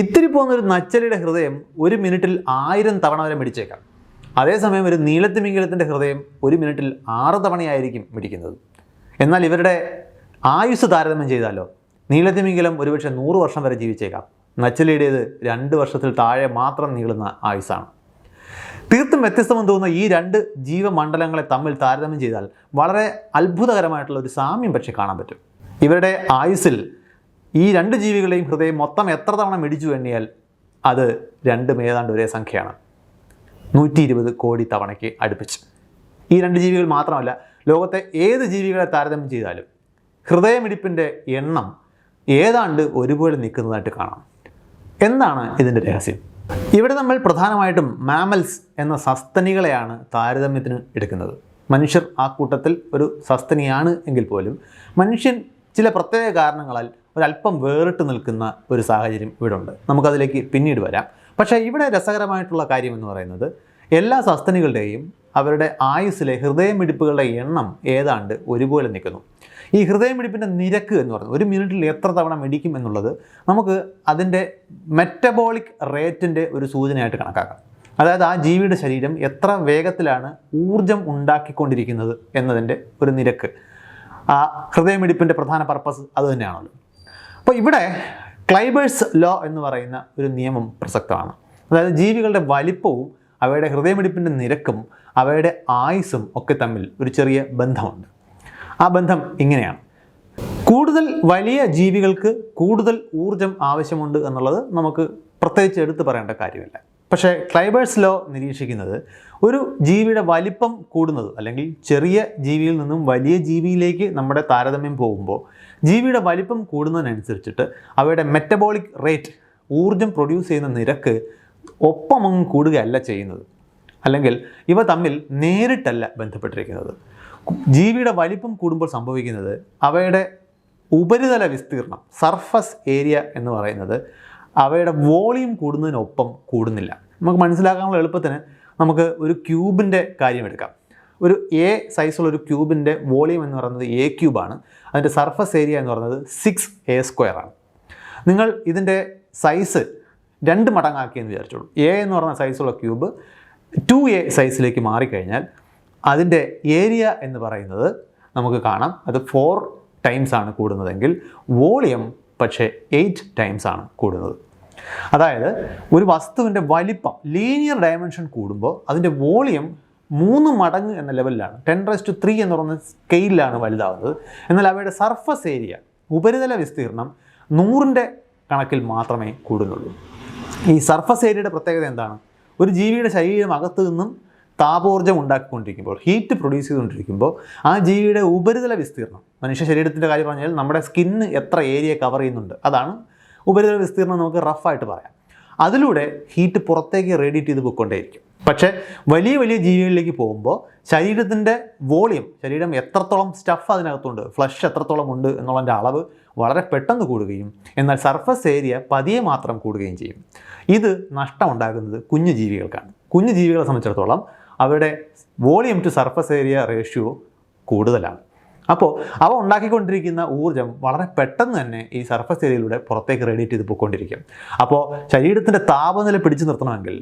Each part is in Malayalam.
ഇത്തിരി പോകുന്നൊരു നച്ചലിയുടെ ഹൃദയം 1 മിനിറ്റിൽ 1000 തവണ വരെ മിടിച്ചേക്കാം. അതേസമയം ഒരു നീലത്തിമിംഗലത്തിൻ്റെ ഹൃദയം 1 മിനിറ്റിൽ 6 തവണയായിരിക്കും മിടിക്കുന്നത്. എന്നാൽ ഇവരുടെ ആയുസ് താരതമ്യം ചെയ്താലോ, നീലത്തിമിംഗലം ഒരുപക്ഷെ 100 വർഷം വരെ ജീവിച്ചേക്കാം. നച്ചലിയുടേത് 2 വർഷത്തിൽ താഴെ മാത്രം നീളുന്ന ആയുസ്സാണ്. തീർത്തും വ്യത്യസ്തമെന്ന് തോന്നുന്ന ഈ 2 ജീവമണ്ഡലങ്ങളെ തമ്മിൽ താരതമ്യം ചെയ്താൽ വളരെ അത്ഭുതകരമായിട്ടുള്ള ഒരു സാമ്യം പക്ഷേ കാണാൻ പറ്റും. ഇവരുടെ ആയുസ്സിൽ ഈ 2 ജീവികളുടെയും ഹൃദയം മൊത്തം എത്ര തവണ മിടിച്ചു എണ്ണിയാൽ അത് രണ്ടും ഏതാണ്ട് ഒരേ സംഖ്യയാണ്, 120 കോടി തവണയ്ക്ക് അടുപ്പിച്ച്. ഈ 2 ജീവികൾ മാത്രമല്ല, ലോകത്തെ ഏത് ജീവികളെ താരതമ്യം ചെയ്താലും ഹൃദയമിടിപ്പിൻ്റെ എണ്ണം ഏതാണ്ട് ഒരുപോലെ നിൽക്കുന്നതായിട്ട് കാണാം. എന്താണ് ഇതിൻ്റെ രഹസ്യം? ഇവിടെ നമ്മൾ പ്രധാനമായിട്ടും മാമൽസ് എന്ന സസ്തനികളെയാണ് താരതമ്യത്തിന് എടുക്കുന്നത്. മനുഷ്യർ ആ കൂട്ടത്തിൽ ഒരു സസ്തനിയാണ് എങ്കിൽ പോലും മനുഷ്യൻ ചില പ്രത്യേക കാരണങ്ങളാൽ ഒരല്പം വേറിട്ട് നിൽക്കുന്ന ഒരു സാഹചര്യം ഇവിടെ ഉണ്ട്. നമുക്കതിലേക്ക് പിന്നീട് വരാം. പക്ഷേ ഇവിടെ രസകരമായിട്ടുള്ള കാര്യം എന്ന് പറയുന്നത്, എല്ലാ സസ്തനികളുടെയും അവരുടെ ആയുസ്സിലെ ഹൃദയമിടിപ്പുകളുടെ എണ്ണം ഏതാണ്ട് ഒരുപോലെ നിൽക്കുന്നു. ഈ ഹൃദയമിടിപ്പിൻ്റെ നിരക്ക് എന്ന് പറയുന്നത് 1 മിനിറ്റിൽ എത്ര തവണ മിടിക്കും എന്നുള്ളത് നമുക്ക് അതിൻ്റെ മെറ്റബോളിക് റേറ്റിൻ്റെ ഒരു സൂചനയായിട്ട് കണക്കാക്കാം. അതായത് ആ ജീവിയുടെ ശരീരം എത്ര വേഗത്തിലാണ് ഊർജം ഉണ്ടാക്കിക്കൊണ്ടിരിക്കുന്നത് എന്നതിൻ്റെ ഒരു നിരക്ക്. ആ ഹൃദയമിടിപ്പിൻ്റെ പ്രധാന പർപ്പസ് അതുതന്നെയാണല്ലോ. അപ്പോൾ ഇവിടെ ക്ലൈബേഴ്സ് ലോ എന്ന് പറയുന്ന ഒരു നിയമം പ്രസക്തമാണ്. അതായത് ജീവികളുടെ വലിപ്പവും അവയുടെ ഹൃദയമിടിപ്പിൻ്റെ നിരക്കും അവയുടെ ആയുസ്സും ഒക്കെ തമ്മിൽ ഒരു ചെറിയ ബന്ധമുണ്ട്. ആ ബന്ധം ഇങ്ങനെയാണ്: കൂടുതൽ വലിയ ജീവികൾക്ക് കൂടുതൽ ഊർജം ആവശ്യമുണ്ട് എന്നുള്ളത് നമുക്ക് പ്രത്യേകിച്ച് എടുത്തു പറയേണ്ട കാര്യമില്ല. പക്ഷേ ക്ലൈബേഴ്സ് ലോ നിരീക്ഷിക്കുന്നത്, ഒരു ജീവിയുടെ വലിപ്പം കൂടുന്നത്, അല്ലെങ്കിൽ ചെറിയ ജീവിയിൽ നിന്നും വലിയ ജീവിയിലേക്ക് നമ്മുടെ താരതമ്യം പോകുമ്പോൾ ജീവിയുടെ വലിപ്പം കൂടുന്നതിനനുസരിച്ചിട്ട് അവയുടെ മെറ്റബോളിക് റേറ്റ്, ഊർജം പ്രൊഡ്യൂസ് ചെയ്യുന്ന നിരക്ക് ഒപ്പമങ്ങ് കൂടുകയല്ല ചെയ്യുന്നത്. അല്ലെങ്കിൽ ഇവ തമ്മിൽ നേരിട്ടല്ല ബന്ധപ്പെട്ടിരിക്കുന്നത്. ജീവിയുടെ വലിപ്പം കൂടുമ്പോൾ സംഭവിക്കുന്നത്, അവയുടെ ഉപരിതല വിസ്തീർണം, സർഫസ് ഏരിയ എന്ന് പറയുന്നത് അവയുടെ വോളിയം കൂടുന്നതിനൊപ്പം കൂടുന്നില്ല. നമുക്ക് മനസ്സിലാക്കാനുള്ള എളുപ്പത്തിന് നമുക്ക് ഒരു ക്യൂബിൻ്റെ കാര്യം എടുക്കാം. ഒരു എ സൈസുള്ള ഒരു ക്യൂബിൻ്റെ വോളിയം എന്ന് പറയുന്നത് എ ക്യൂബാണ്. അതിൻ്റെ സർഫസ് ഏരിയ എന്ന് പറയുന്നത് 6a² ആണ്. നിങ്ങൾ ഇതിൻ്റെ സൈസ് 2 മടങ്ങാക്കിയെന്ന് വിചാരിച്ചോളൂ. എ എന്ന് പറയുന്ന സൈസുള്ള ക്യൂബ് 2a സൈസിലേക്ക് മാറിക്കഴിഞ്ഞാൽ അതിൻ്റെ ഏരിയ എന്ന് പറയുന്നത് നമുക്ക് കാണാം, അത് 4 ടൈംസ് ആണ് കൂടുന്നതെങ്കിൽ വോളിയം പക്ഷേ 8 ടൈംസ് ആണ് കൂടുന്നത്. അതായത് ഒരു വസ്തുവിൻ്റെ വലിപ്പം, ലീനിയർ ഡയമെൻഷൻ കൂടുമ്പോൾ അതിൻ്റെ വോളിയം 3 മടങ്ങ് എന്ന ലെവലിലാണ്, 10⁻³ എന്ന് പറയുന്ന സ്കെയിലാണ് വലുതാവുന്നത്. എന്നാൽ അവയുടെ സർഫസ് ഏരിയ, ഉപരിതല വിസ്തീർണം 100ൻ്റെ കണക്കിൽ മാത്രമേ കൂടുന്നുള്ളൂ. ഈ സർഫസ് ഏരിയയുടെ പ്രത്യേകത എന്താണ്? ഒരു ജീവിയുടെ ശരീരം അകത്തു നിന്നും താപോർജ്ജം ഉണ്ടാക്കിക്കൊണ്ടിരിക്കുമ്പോൾ, ഹീറ്റ് പ്രൊഡ്യൂസ് ചെയ്തുകൊണ്ടിരിക്കുമ്പോൾ ആ ജീവിയുടെ ഉപരിതല വിസ്തീർണം, മനുഷ്യ ശരീരത്തിൻ്റെ കാര്യം പറഞ്ഞാൽ നമ്മുടെ സ്കിന്ന് എത്ര ഏരിയ കവർ ചെയ്യുന്നുണ്ട്, അതാണ് ഉപരിതല വിസ്തീർണം. നമുക്ക് റഫായിട്ട് പറയാം. അതിലൂടെ ഹീറ്റ് പുറത്തേക്ക് റേഡിയേറ്റ് ചെയ്ത് പോയിക്കൊണ്ടേയിരിക്കും. പക്ഷേ വലിയ വലിയ ജീവികളിലേക്ക് പോകുമ്പോൾ ശരീരത്തിൻ്റെ വോളിയം, ശരീരം എത്രത്തോളം സ്റ്റഫ് അതിനകത്തുണ്ട്, ഫ്ലഷ് എത്രത്തോളം ഉണ്ട് എന്നുള്ളതിൻ്റെ അളവ് വളരെ പെട്ടെന്ന് കൂടുകയും എന്നാൽ സർഫസ് ഏരിയ പതിയെ മാത്രം കൂടുകയും ചെയ്യും. ഇത് നഷ്ടം ഉണ്ടാകുന്നത് കുഞ്ഞു ജീവികൾക്കാണ്. കുഞ്ഞു ജീവികളെ സംബന്ധിച്ചിടത്തോളം അവരുടെ volume to surface area ratio കൂടുതലാണ്. അപ്പോൾ അവ ഉണ്ടാക്കിക്കൊണ്ടിരിക്കുന്ന ഊർജ്ജം വളരെ പെട്ടെന്ന് തന്നെ ഈ സർഫസ് ഏരിയയിലൂടെ പുറത്തേക്ക് റേഡിയേറ്റ് ചെയ്ത് പോയിക്കൊണ്ടിരിക്കും. അപ്പോൾ ശരീരത്തിൻ്റെ താപനില പിടിച്ചു നിർത്തണമെങ്കിൽ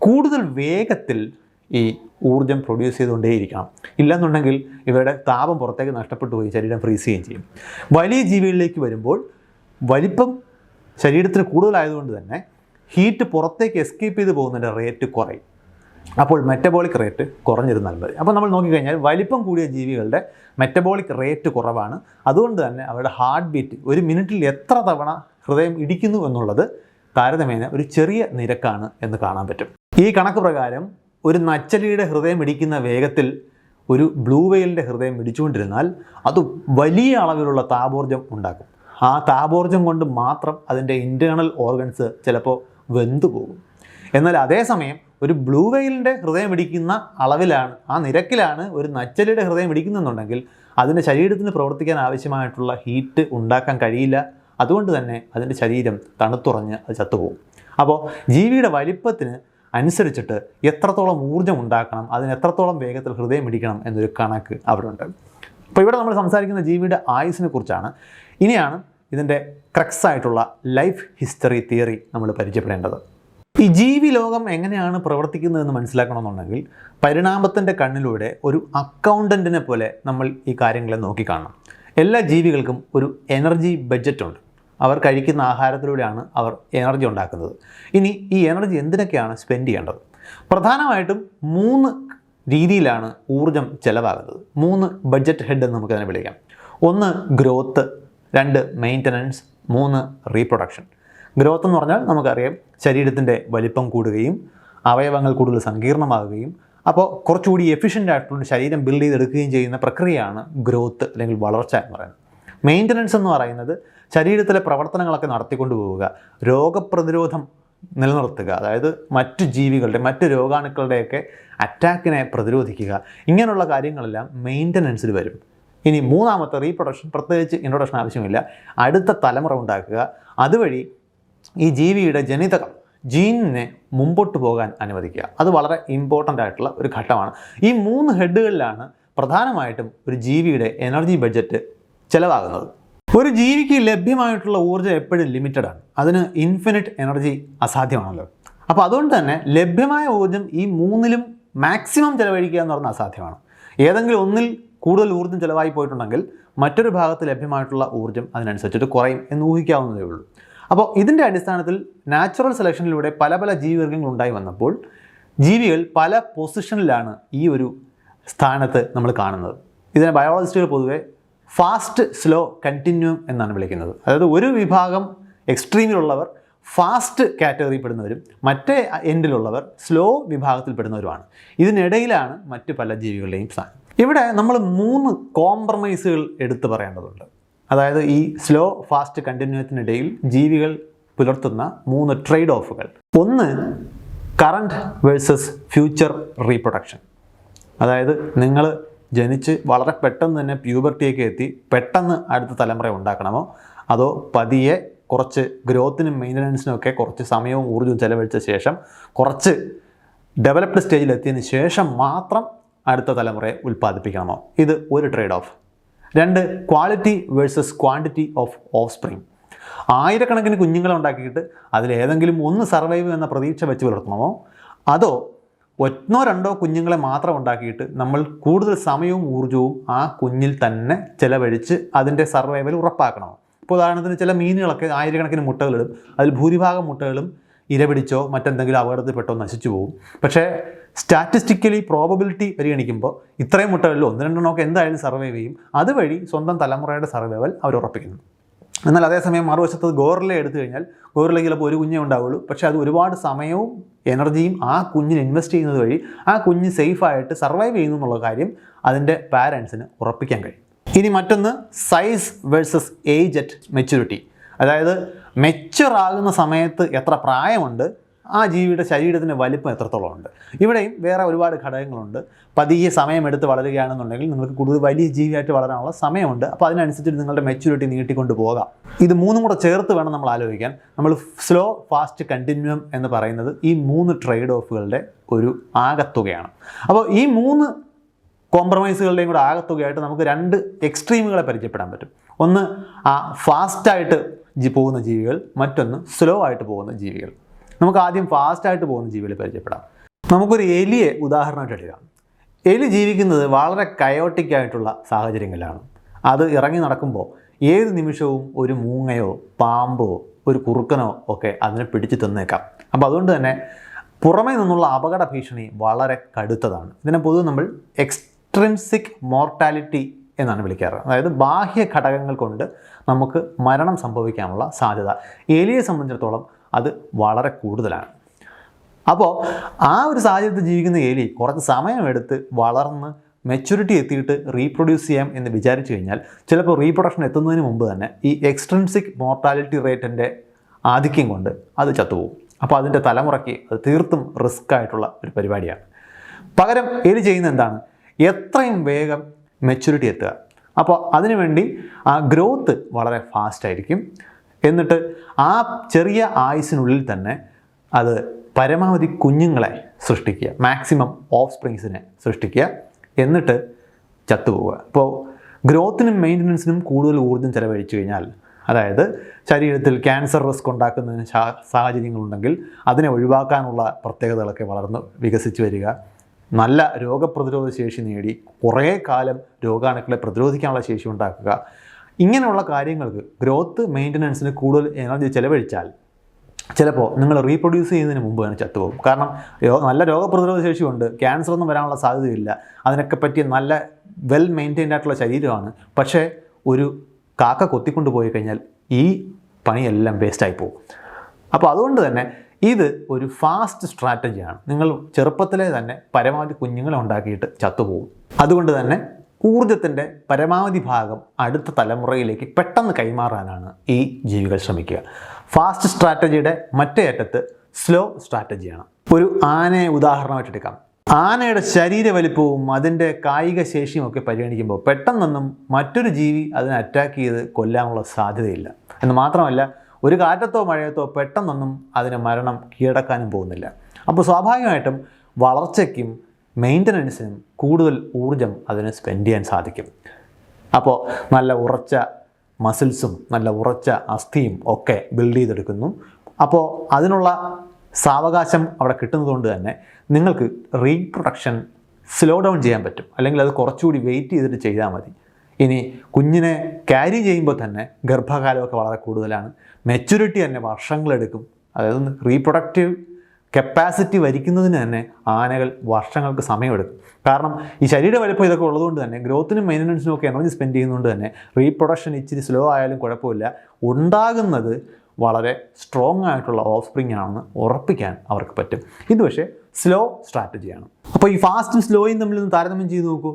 കൂടുതൽ വേഗത്തിൽ ഈ ഊർജ്ജം പ്രൊഡ്യൂസ് ചെയ്തുകൊണ്ടേയിരിക്കണം. ഇല്ലെന്നുണ്ടെങ്കിൽ ഇവരുടെ താപം പുറത്തേക്ക് നഷ്ടപ്പെട്ടു പോയി ശരീരം ഫ്രീസ് ചെയ്യുകയും ചെയ്യും. വലിയ ജീവികളിലേക്ക് വരുമ്പോൾ വലിപ്പം ശരീരത്തിന് കൂടുതലായതുകൊണ്ട് തന്നെ ഹീറ്റ് പുറത്തേക്ക് എസ്കേപ്പ് ചെയ്ത് പോകുന്നതിൻ്റെ റേറ്റ് കുറയും. അപ്പോൾ മെറ്റബോളിക് റേറ്റ് കുറഞ്ഞിരുന്നാൽ മതി. അപ്പോൾ നമ്മൾ നോക്കിക്കഴിഞ്ഞാൽ വലിപ്പം കൂടിയ ജീവികളുടെ മെറ്റബോളിക് റേറ്റ് കുറവാണ്. അതുകൊണ്ട് തന്നെ അവരുടെ ഹാർട്ട് ബീറ്റ്, 1 മിനിറ്റിൽ എത്ര തവണ ഹൃദയം ഇടിക്കുന്നു എന്നുള്ളത് താരതമ്യേന ഒരു ചെറിയ നിരക്കാണ് എന്ന് കാണാൻ പറ്റും. ഈ കണക്ക് പ്രകാരം ഒരു നച്ചലിയുടെ ഹൃദയം ഇടിക്കുന്ന വേഗത്തിൽ ഒരു ബ്ലൂ വെയിലിൻ്റെ ഹൃദയം ഇടിച്ചുകൊണ്ടിരുന്നാൽ അത് വലിയ അളവിലുള്ള താപോർജ്ജം ഉണ്ടാക്കും. ആ താപോർജ്ജം കൊണ്ട് മാത്രം അതിൻ്റെ ഇൻറ്റേർണൽ ഓർഗൻസ് ചിലപ്പോൾ വെന്തു പോകും. എന്നാൽ അതേസമയം ഒരു ബ്ലൂ വെയിലിൻ്റെ ഹൃദയം ഇടിക്കുന്ന അളവിലാണ്, ആ നിരക്കിലാണ് ഒരു നച്ചലിയുടെ ഹൃദയം ഇടിക്കുന്നുണ്ടെങ്കിൽ അതിൻ്റെ ശരീരത്തിന് പ്രവർത്തിക്കാൻ ആവശ്യമായിട്ടുള്ള ഹീറ്റ് ഉണ്ടാക്കാൻ കഴിയില്ല. അതുകൊണ്ട് തന്നെ അതിൻ്റെ ശരീരം തണുത്തുറഞ്ഞ് അത് ചത്തുപോകും. അപ്പോൾ ജീവിയുടെ വലിപ്പത്തിന് അനുസരിച്ചിട്ട് എത്രത്തോളം ഊർജ്ജം ഉണ്ടാക്കണം, അതിന് എത്രത്തോളം വേഗത്തിൽ ഹൃദയം ഇടിക്കണം എന്നൊരു കണക്ക് അവിടെ ഉണ്ട്. അപ്പോൾ ഇവിടെ നമ്മൾ സംസാരിക്കുന്ന ജീവിയുടെ ആയുസ്സിനെ കുറിച്ചാണ്. ഇനിയാണ് ഇതിൻ്റെ ക്രക്സ് ആയിട്ടുള്ള ലൈഫ് ഹിസ്റ്ററി തിയറി നമ്മൾ പരിചയപ്പെടേണ്ടത്. ഈ ജീവി ലോകം എങ്ങനെയാണ് പ്രവർത്തിക്കുന്നതെന്ന് മനസ്സിലാക്കണമെന്നുണ്ടെങ്കിൽ പരിണാമത്തിൻ്റെ കണ്ണിലൂടെ ഒരു അക്കൗണ്ടൻറ്റിനെ പോലെ നമ്മൾ ഈ കാര്യങ്ങളെ നോക്കിക്കാണണം. എല്ലാ ജീവികൾക്കും ഒരു എനർജി ബഡ്ജറ്റുണ്ട്. അവർ കഴിക്കുന്ന ആഹാരത്തിലൂടെയാണ് അവർ എനർജി ഉണ്ടാക്കുന്നത്. ഇനി ഈ എനർജി എന്തിനൊക്കെയാണ് സ്പെൻഡ് ചെയ്യേണ്ടത്? പ്രധാനമായിട്ടും 3 രീതിയിലാണ് ഊർജം ചിലവാകുന്നത്. 3 ബഡ്ജറ്റ് ഹെഡ് എന്ന് നമുക്കതിനെ വിളിക്കാം. 1 ഗ്രോത്ത്, 2 മെയിൻ്റനൻസ്, 3 റീപ്രൊഡക്ഷൻ. ഗ്രോത്ത് എന്ന് പറഞ്ഞാൽ നമുക്കറിയാം ശരീരത്തിൻ്റെ വലിപ്പം കൂടുകയും അവയവങ്ങൾ കൂടുതൽ സങ്കീർണമാകുകയും അപ്പോൾ കുറച്ചുകൂടി എഫിഷ്യൻ്റ് ആയിട്ടുള്ള ശരീരം ബിൽഡ് ചെയ്തെടുക്കുകയും ചെയ്യുന്ന പ്രക്രിയയാണ് ഗ്രോത്ത് അല്ലെങ്കിൽ വളർച്ച എന്ന് പറയുന്നത്. മെയിൻ്റനൻസ് എന്ന് പറയുന്നത് ശരീരത്തിലെ പ്രവർത്തനങ്ങളൊക്കെ നടത്തിക്കൊണ്ടു പോവുക, രോഗപ്രതിരോധം നിലനിർത്തുക, അതായത് മറ്റു ജീവികളുടെ മറ്റ് രോഗാണുക്കളുടെയൊക്കെ അറ്റാക്കിനെ പ്രതിരോധിക്കുക. ഇങ്ങനെയുള്ള കാര്യങ്ങളെല്ലാം മെയിൻ്റനൻസിൽ വരും. ഇനി 3ാമത്തെ റീപ്രൊഡക്ഷൻ, പ്രത്യേകിച്ച് ഇൻട്രൊഡക്ഷൻ ആവശ്യമില്ല. അടുത്ത തലമുറ ഉണ്ടാക്കുക, അതുവഴി ഈ ജീവിയുടെ ജനിതകം ജീനിനെ മുമ്പോട്ട് പോകാൻ അനുവദിക്കുക. അത് വളരെ ഇമ്പോർട്ടൻ്റ് ആയിട്ടുള്ള ഒരു ഘട്ടമാണ്. ഈ 3 ഹെഡുകളിലാണ് പ്രധാനമായിട്ടും ഒരു ജീവിയുടെ എനർജി ബഡ്ജറ്റ് ചിലവാകുന്നത്. ഒരു ജീവിക്ക് ലഭ്യമായിട്ടുള്ള ഊർജ്ജം എപ്പോഴും ലിമിറ്റഡ് ആണ്. അതിന് ഇൻഫിനിറ്റ് എനർജി അസാധ്യമാണല്ലോ. അപ്പോൾ അതുകൊണ്ട് തന്നെ ലഭ്യമായ ഊർജ്ജം ഈ 3ലും മാക്സിമം ചിലവഴിക്കുക എന്ന് പറഞ്ഞാൽ അസാധ്യമാണ്. ഏതെങ്കിലും ഒന്നിൽ കൂടുതൽ ഊർജ്ജം ചിലവായി പോയിട്ടുണ്ടെങ്കിൽ മറ്റൊരു ഭാഗത്ത് ലഭ്യമായിട്ടുള്ള ഊർജ്ജം അതിനനുസരിച്ചിട്ട് കുറയും എന്ന് ഊഹിക്കാവുന്നതേ ഉള്ളൂ. അപ്പോൾ ഇതിൻ്റെ അടിസ്ഥാനത്തിൽ നാച്ചുറൽ സെലക്ഷനിലൂടെ പല പല ജീവിവർഗ്ഗങ്ങൾ ഉണ്ടായി വന്നപ്പോൾ ജീവികൾ പല പൊസിഷനിലാണ് ഈ ഒരു സ്ഥാനത്ത് നമ്മൾ കാണുന്നത്. ഇതിനെ ബയോളജിസ്റ്റുകൾ പൊതുവെ ഫാസ്റ്റ് സ്ലോ കണ്ടിന്യൂം എന്നാണ് വിളിക്കുന്നത്. അതായത് ഒരു വിഭാഗം എക്സ്ട്രീമിലുള്ളവർ ഫാസ്റ്റ് കാറ്റഗറിയിൽ പെടുന്നവരും മറ്റേ എൻഡിലുള്ളവർ സ്ലോ വിഭാഗത്തിൽപ്പെടുന്നവരുമാണ്. ഇതിനിടയിലാണ് മറ്റ് പല ജീവികളുടെയും സ്ഥാനം. ഇവിടെ നമ്മൾ 3 കോംപ്രമൈസുകൾ എടുത്തു പറയേണ്ടതുണ്ട്. അതായത് ഈ സ്ലോ ഫാസ്റ്റ് കണ്ടിന്യൂത്തിനിടയിൽ ജീവികൾ പുലർത്തുന്ന 3 ട്രേഡ് ഓഫുകൾ. 1 കറണ്ട് വേഴ്സസ് ഫ്യൂച്ചർ റീപ്രൊഡക്ഷൻ. അതായത് നിങ്ങൾ ജനിച്ച് വളരെ പെട്ടെന്ന് തന്നെ പ്യൂബർട്ടിയൊക്കെ എത്തി പെട്ടെന്ന് അടുത്ത തലമുറ ഉണ്ടാക്കണമോ, അതോ പതിയെ കുറച്ച് ഗ്രോത്തിനും മെയിൻ്റനൻസിനും ഒക്കെ കുറച്ച് സമയവും ഊർജ്ജവും ചെലവഴിച്ച ശേഷം കുറച്ച് ഡെവലപ്ഡ് സ്റ്റേജിൽ എത്തിയതിന് ശേഷം മാത്രം അടുത്ത തലമുറയെ ഉൽപ്പാദിപ്പിക്കണമോ? ഇത് ഒരു trade off. 2 quality versus quantity of offspring. 1000കണക്കിന് കുഞ്ഞുങ്ങളെ ഉണ്ടാക്കിയിട്ട് അതിലേതെങ്കിലും ഒന്ന് സർവൈവ് എന്ന പ്രതീക്ഷ വെച്ച് പുലർത്തണമോ, അതോ 1-2 കുഞ്ഞുങ്ങളെ മാത്രം ഉണ്ടാക്കിയിട്ട് നമ്മൾ കൂടുതൽ സമയവും ഊർജ്ജവും ആ കുഞ്ഞിൽ തന്നെ ചിലവഴിച്ച് അതിൻ്റെ സർവൈവൽ ഉറപ്പാക്കണമോ? ഇപ്പോൾ ഉദാഹരണത്തിന് ചില മീനുകളൊക്കെ 1000കണക്കിന് മുട്ടകളിടും. അതിൽ ഭൂരിഭാഗം മുട്ടകളും ഇരപിടിച്ചോ മറ്റെന്തെങ്കിലും അപകടത്തിൽപ്പെട്ടോ നശിച്ചു പോകും. പക്ഷേ സ്റ്റാറ്റിസ്റ്റിക്കലി പ്രോബബിലിറ്റി പരിഗണിക്കുമ്പോൾ ഇത്രയും മുട്ടകളിൽ 1-2 എന്തായാലും സർവൈവ് ചെയ്യും. അതുവഴി സ്വന്തം തലമുറയുടെ സർവൈവൽ അവർ ഉറപ്പിക്കുന്നു. എന്നാൽ അതേസമയം മറുവശത്ത് ഗോറില എടുത്തു കഴിഞ്ഞാൽ ഗോറിലയ്ക്ക് ചിലപ്പോൾ ഒരു കുഞ്ഞേ ഉണ്ടാവുള്ളൂ. പക്ഷേ അത് ഒരുപാട് സമയവും എനർജിയും ആ കുഞ്ഞിന് ഇൻവെസ്റ്റ് ചെയ്യുന്നത് വഴി ആ കുഞ്ഞ് സേഫായിട്ട് സർവൈവ് ചെയ്യുന്നു എന്നുള്ള കാര്യം അതിൻ്റെ പാരൻസിന് ഉറപ്പിക്കാൻ കഴിയും. ഇനി മറ്റൊന്ന് size versus age at maturity. അതായത് മെച്യൂറാകുന്ന സമയത്ത് എത്ര പ്രായമുണ്ട്, ആ ജീവിയുടെ ശരീരത്തിൻ്റെ വലിപ്പം എത്രത്തോളം ഉണ്ട്. ഇവിടെയും വേറെ ഒരുപാട് ഘടകങ്ങളുണ്ട്. പതിയെ സമയമെടുത്ത് വളരുകയാണെന്നുണ്ടെങ്കിൽ നിങ്ങൾക്ക് കൂടുതൽ വലിയ ജീവിയായിട്ട് വളരാനുള്ള സമയമുണ്ട്. അപ്പോൾ അതിനനുസരിച്ച് നിങ്ങളുടെ മെച്യൂരിറ്റി നീട്ടിക്കൊണ്ട് പോകാം. ഇത് 3ഉം കൂടെ ചേർത്ത് വേണം നമ്മൾ ആലോചിക്കാൻ. നമ്മൾ സ്ലോ ഫാസ്റ്റ് കണ്ടിന്യൂം എന്ന് പറയുന്നത് ഈ 3 ട്രേഡ് ഓഫുകളുടെ ഒരു ആകത്തുകയാണ്. അപ്പോൾ ഈ 3 കോംപ്രമൈസുകളുടെയും കൂടെ ആകത്തുകയായിട്ട് നമുക്ക് 2 എക്സ്ട്രീമുകളെ പരിചയപ്പെടാൻ പറ്റും. ഒന്ന് ഫാസ്റ്റായിട്ട് പോകുന്ന ജീവികൾ, മറ്റൊന്ന് സ്ലോ ആയിട്ട് പോകുന്ന ജീവികൾ. നമുക്ക് ആദ്യം ഫാസ്റ്റായിട്ട് പോകുന്ന ജീവികളെ പരിചയപ്പെടാം. നമുക്കൊരു എലിയെ ഉദാഹരണമായിട്ട് എടുക്കാം. എലി ജീവിക്കുന്നത് വളരെ കയോട്ടിക് ആയിട്ടുള്ള സാഹചര്യങ്ങളിലാണ്. അത് ഇറങ്ങി നടക്കുമ്പോൾ ഏത് നിമിഷവും ഒരു മൂങ്ങയോ പാമ്പോ ഒരു കുറുക്കനോ ഒക്കെ അതിനെ പിടിച്ച് തിന്നേക്കാം. അപ്പോൾ അതുകൊണ്ട് തന്നെ പുറമേ നിന്നുള്ള അപകട ഭീഷണി വളരെ കടുത്തതാണ്. ഇതിനെ പൊതുവെ നമ്മൾ എക്സ്ട്രിൻസിക് മോർട്ടാലിറ്റി എന്നാണ് വിളിക്കാറ്. അതായത് ബാഹ്യ ഘടകങ്ങൾ കൊണ്ട് നമുക്ക് മരണം സംഭവിക്കാനുള്ള സാധ്യത എലിയെ സംബന്ധിച്ചിടത്തോളം അത് വളരെ കൂടുതലാണ്. അപ്പോൾ ആ ഒരു സാഹചര്യത്തിൽ ജീവിക്കുന്ന എലി കുറച്ച് സമയമെടുത്ത് വളർന്ന് മെച്യൂരിറ്റി എത്തിയിട്ട് റീപ്രൊഡ്യൂസ് ചെയ്യാം എന്ന് വിചാരിച്ചു കഴിഞ്ഞാൽ ചിലപ്പോൾ റീപ്രൊഡക്ഷൻ എത്തുന്നതിന് മുമ്പ് തന്നെ ഈ എക്സ്ട്രിൻസിക് മോർട്ടാലിറ്റി റേറ്റിൻ്റെ ആധിക്യം കൊണ്ട് അത് ചത്തുപോകും. അപ്പോൾ അതിൻ്റെ തലമുറയ്ക്ക് അത് തീർത്തും റിസ്ക് ആയിട്ടുള്ള ഒരു പരിപാടിയാണ്. പകരം എലി ചെയ്യുന്ന എന്താണ്? എത്രയും വേഗം മെച്യൂരിറ്റി എത്തുക. അപ്പോൾ അതിനുവേണ്ടി ആ ഗ്രോത്ത് വളരെ ഫാസ്റ്റായിരിക്കും. എന്നിട്ട് ആ ചെറിയ ആയുസിനുള്ളിൽ തന്നെ അത് പരമാവധി കുഞ്ഞുങ്ങളെ സൃഷ്ടിക്കുക, മാക്സിമം ഓഫ് സ്പ്രിങ്സിനെ സൃഷ്ടിക്കുക, എന്നിട്ട് ചത്തുപോവുക. ഇപ്പോൾ ഗ്രോത്തിനും മെയിൻ്റനൻസിനും കൂടുതൽ ഊർജ്ജം ചിലവഴിച്ചു കഴിഞ്ഞാൽ അതായത് ശരീരത്തിൽ ക്യാൻസർ റിസ്ക് ഉണ്ടാക്കുന്നതിന് സാഹചര്യങ്ങളുണ്ടെങ്കിൽ അതിനെ ഒഴിവാക്കാനുള്ള പ്രത്യേകതകളൊക്കെ വളർന്ന് വികസിച്ച് വരിക, നല്ല രോഗപ്രതിരോധ ശേഷി നേടി കുറേ കാലം രോഗാണുക്കളെ പ്രതിരോധിക്കാനുള്ള ശേഷി ഉണ്ടാക്കുക, ഇങ്ങനെയുള്ള കാര്യങ്ങൾക്ക് ഗ്രോത്ത് മെയിൻ്റനൻസിന് കൂടുതൽ എനർജി ചെലവഴിച്ചാൽ ചിലപ്പോൾ നിങ്ങൾ റീപ്രൊഡ്യൂസ് ചെയ്യുന്നതിന് മുമ്പ് തന്നെ ചത്തുപോകും. കാരണം നല്ല രോഗപ്രതിരോധ ശേഷിയുണ്ട്, ക്യാൻസർ ഒന്നും വരാനുള്ള സാധ്യതയില്ല, അതിനൊക്കെ പറ്റിയ നല്ല വെൽ മെയിൻറ്റൈൻഡ് ആയിട്ടുള്ള ശരീരമാണ്. പക്ഷേ ഒരു കാക്ക കൊത്തിക്കൊണ്ട് പോയി കഴിഞ്ഞാൽ ഈ പണിയെല്ലാം വേസ്റ്റായി പോകും. അപ്പോൾ അതുകൊണ്ട് തന്നെ ഇത് ഒരു ഫാസ്റ്റ് സ്ട്രാറ്റജിയാണ്. നിങ്ങൾ ചെറുപ്പത്തിലെ തന്നെ പരമാവധി കുഞ്ഞുങ്ങളെ ഉണ്ടാക്കിയിട്ട് ചത്തുപോകും. അതുകൊണ്ട് തന്നെ ഊർജത്തിൻ്റെ പരമാവധി ഭാഗം അടുത്ത തലമുറയിലേക്ക് പെട്ടെന്ന് കൈമാറാനാണ് ഈ ജീവികൾ ശ്രമിക്കുക. ഫാസ്റ്റ് സ്ട്രാറ്റജിയുടെ മറ്റേ അറ്റത്ത് സ്ലോ സ്ട്രാറ്റജിയാണ്. ഒരു ആനയെ ഉദാഹരണമായിട്ട് എടുക്കാം. ആനയുടെ ശരീര വലിപ്പവും അതിൻ്റെ കായിക ശേഷിയും ഒക്കെ പരിഗണിക്കുമ്പോൾ പെട്ടെന്നൊന്നും മറ്റൊരു ജീവി അതിനെ അറ്റാക്ക് ചെയ്ത് കൊല്ലാനുള്ള സാധ്യതയില്ല. എന്ന് മാത്രമല്ല, ഒരു കാറ്റത്തോ മഴയത്തോ പെട്ടെന്നൊന്നും അതിന് മരണം കീഴടക്കാനും പോകുന്നില്ല. അപ്പോൾ സ്വാഭാവികമായിട്ടും വളർച്ചയ്ക്കും മെയിൻ്റനൻസിനും കൂടുതൽ ഊർജം അതിന് സ്പെൻഡ് ചെയ്യാൻ സാധിക്കും. അപ്പോൾ നല്ല ഉറച്ച മസിൽസും നല്ല ഉറച്ച അസ്ഥിയും ഒക്കെ ബിൽഡ് ചെയ്തെടുക്കുന്നു. അപ്പോൾ അതിനുള്ള സാവകാശം അവിടെ കിട്ടുന്നതുകൊണ്ട് തന്നെ നിങ്ങൾക്ക് റീപ്രൊഡക്ഷൻ സ്ലോ ഡൗൺ ചെയ്യാൻ പറ്റും. അല്ലെങ്കിൽ അത് കുറച്ചുകൂടി വെയിറ്റ് ചെയ്തിട്ട് ചെയ്താൽ മതി. ഇനി കുഞ്ഞിനെ ക്യാരി ചെയ്യുമ്പോൾ തന്നെ ഗർഭകാലമൊക്കെ വളരെ കൂടുതലാണ്, മെച്യൂരിറ്റി തന്നെ വർഷങ്ങളെടുക്കും. അതായത് റീപ്രൊഡക്റ്റീവ് കപ്പാസിറ്റി വരിക്കുന്നതിന് തന്നെ ആനകൾ വർഷങ്ങൾക്ക് സമയമെടുക്കും. കാരണം ഈ ശരീര വലിപ്പം ഇതൊക്കെ ഉള്ളതുകൊണ്ട് തന്നെ ഗ്രോത്തിനും മെയിൻ്റനൻസിനും ഒക്കെ എനർജി സ്പെൻഡ് ചെയ്യുന്നതുകൊണ്ട് തന്നെ റീപ്രൊഡക്ഷൻ ഇച്ചിരി സ്ലോ ആയാലും കുഴപ്പമില്ല, ഉണ്ടാകുന്നത് വളരെ സ്ട്രോങ് ആയിട്ടുള്ള ഓഫ് സ്പ്രിങ് ആണെന്ന് ഉറപ്പിക്കാൻ അവർക്ക് പറ്റും. ഇത് പക്ഷേ സ്ലോ സ്ട്രാറ്റജിയാണ്. അപ്പോൾ ഈ ഫാസ്റ്റും സ്ലോയും തമ്മിൽ താരതമ്യം ചെയ്ത് നോക്കൂ.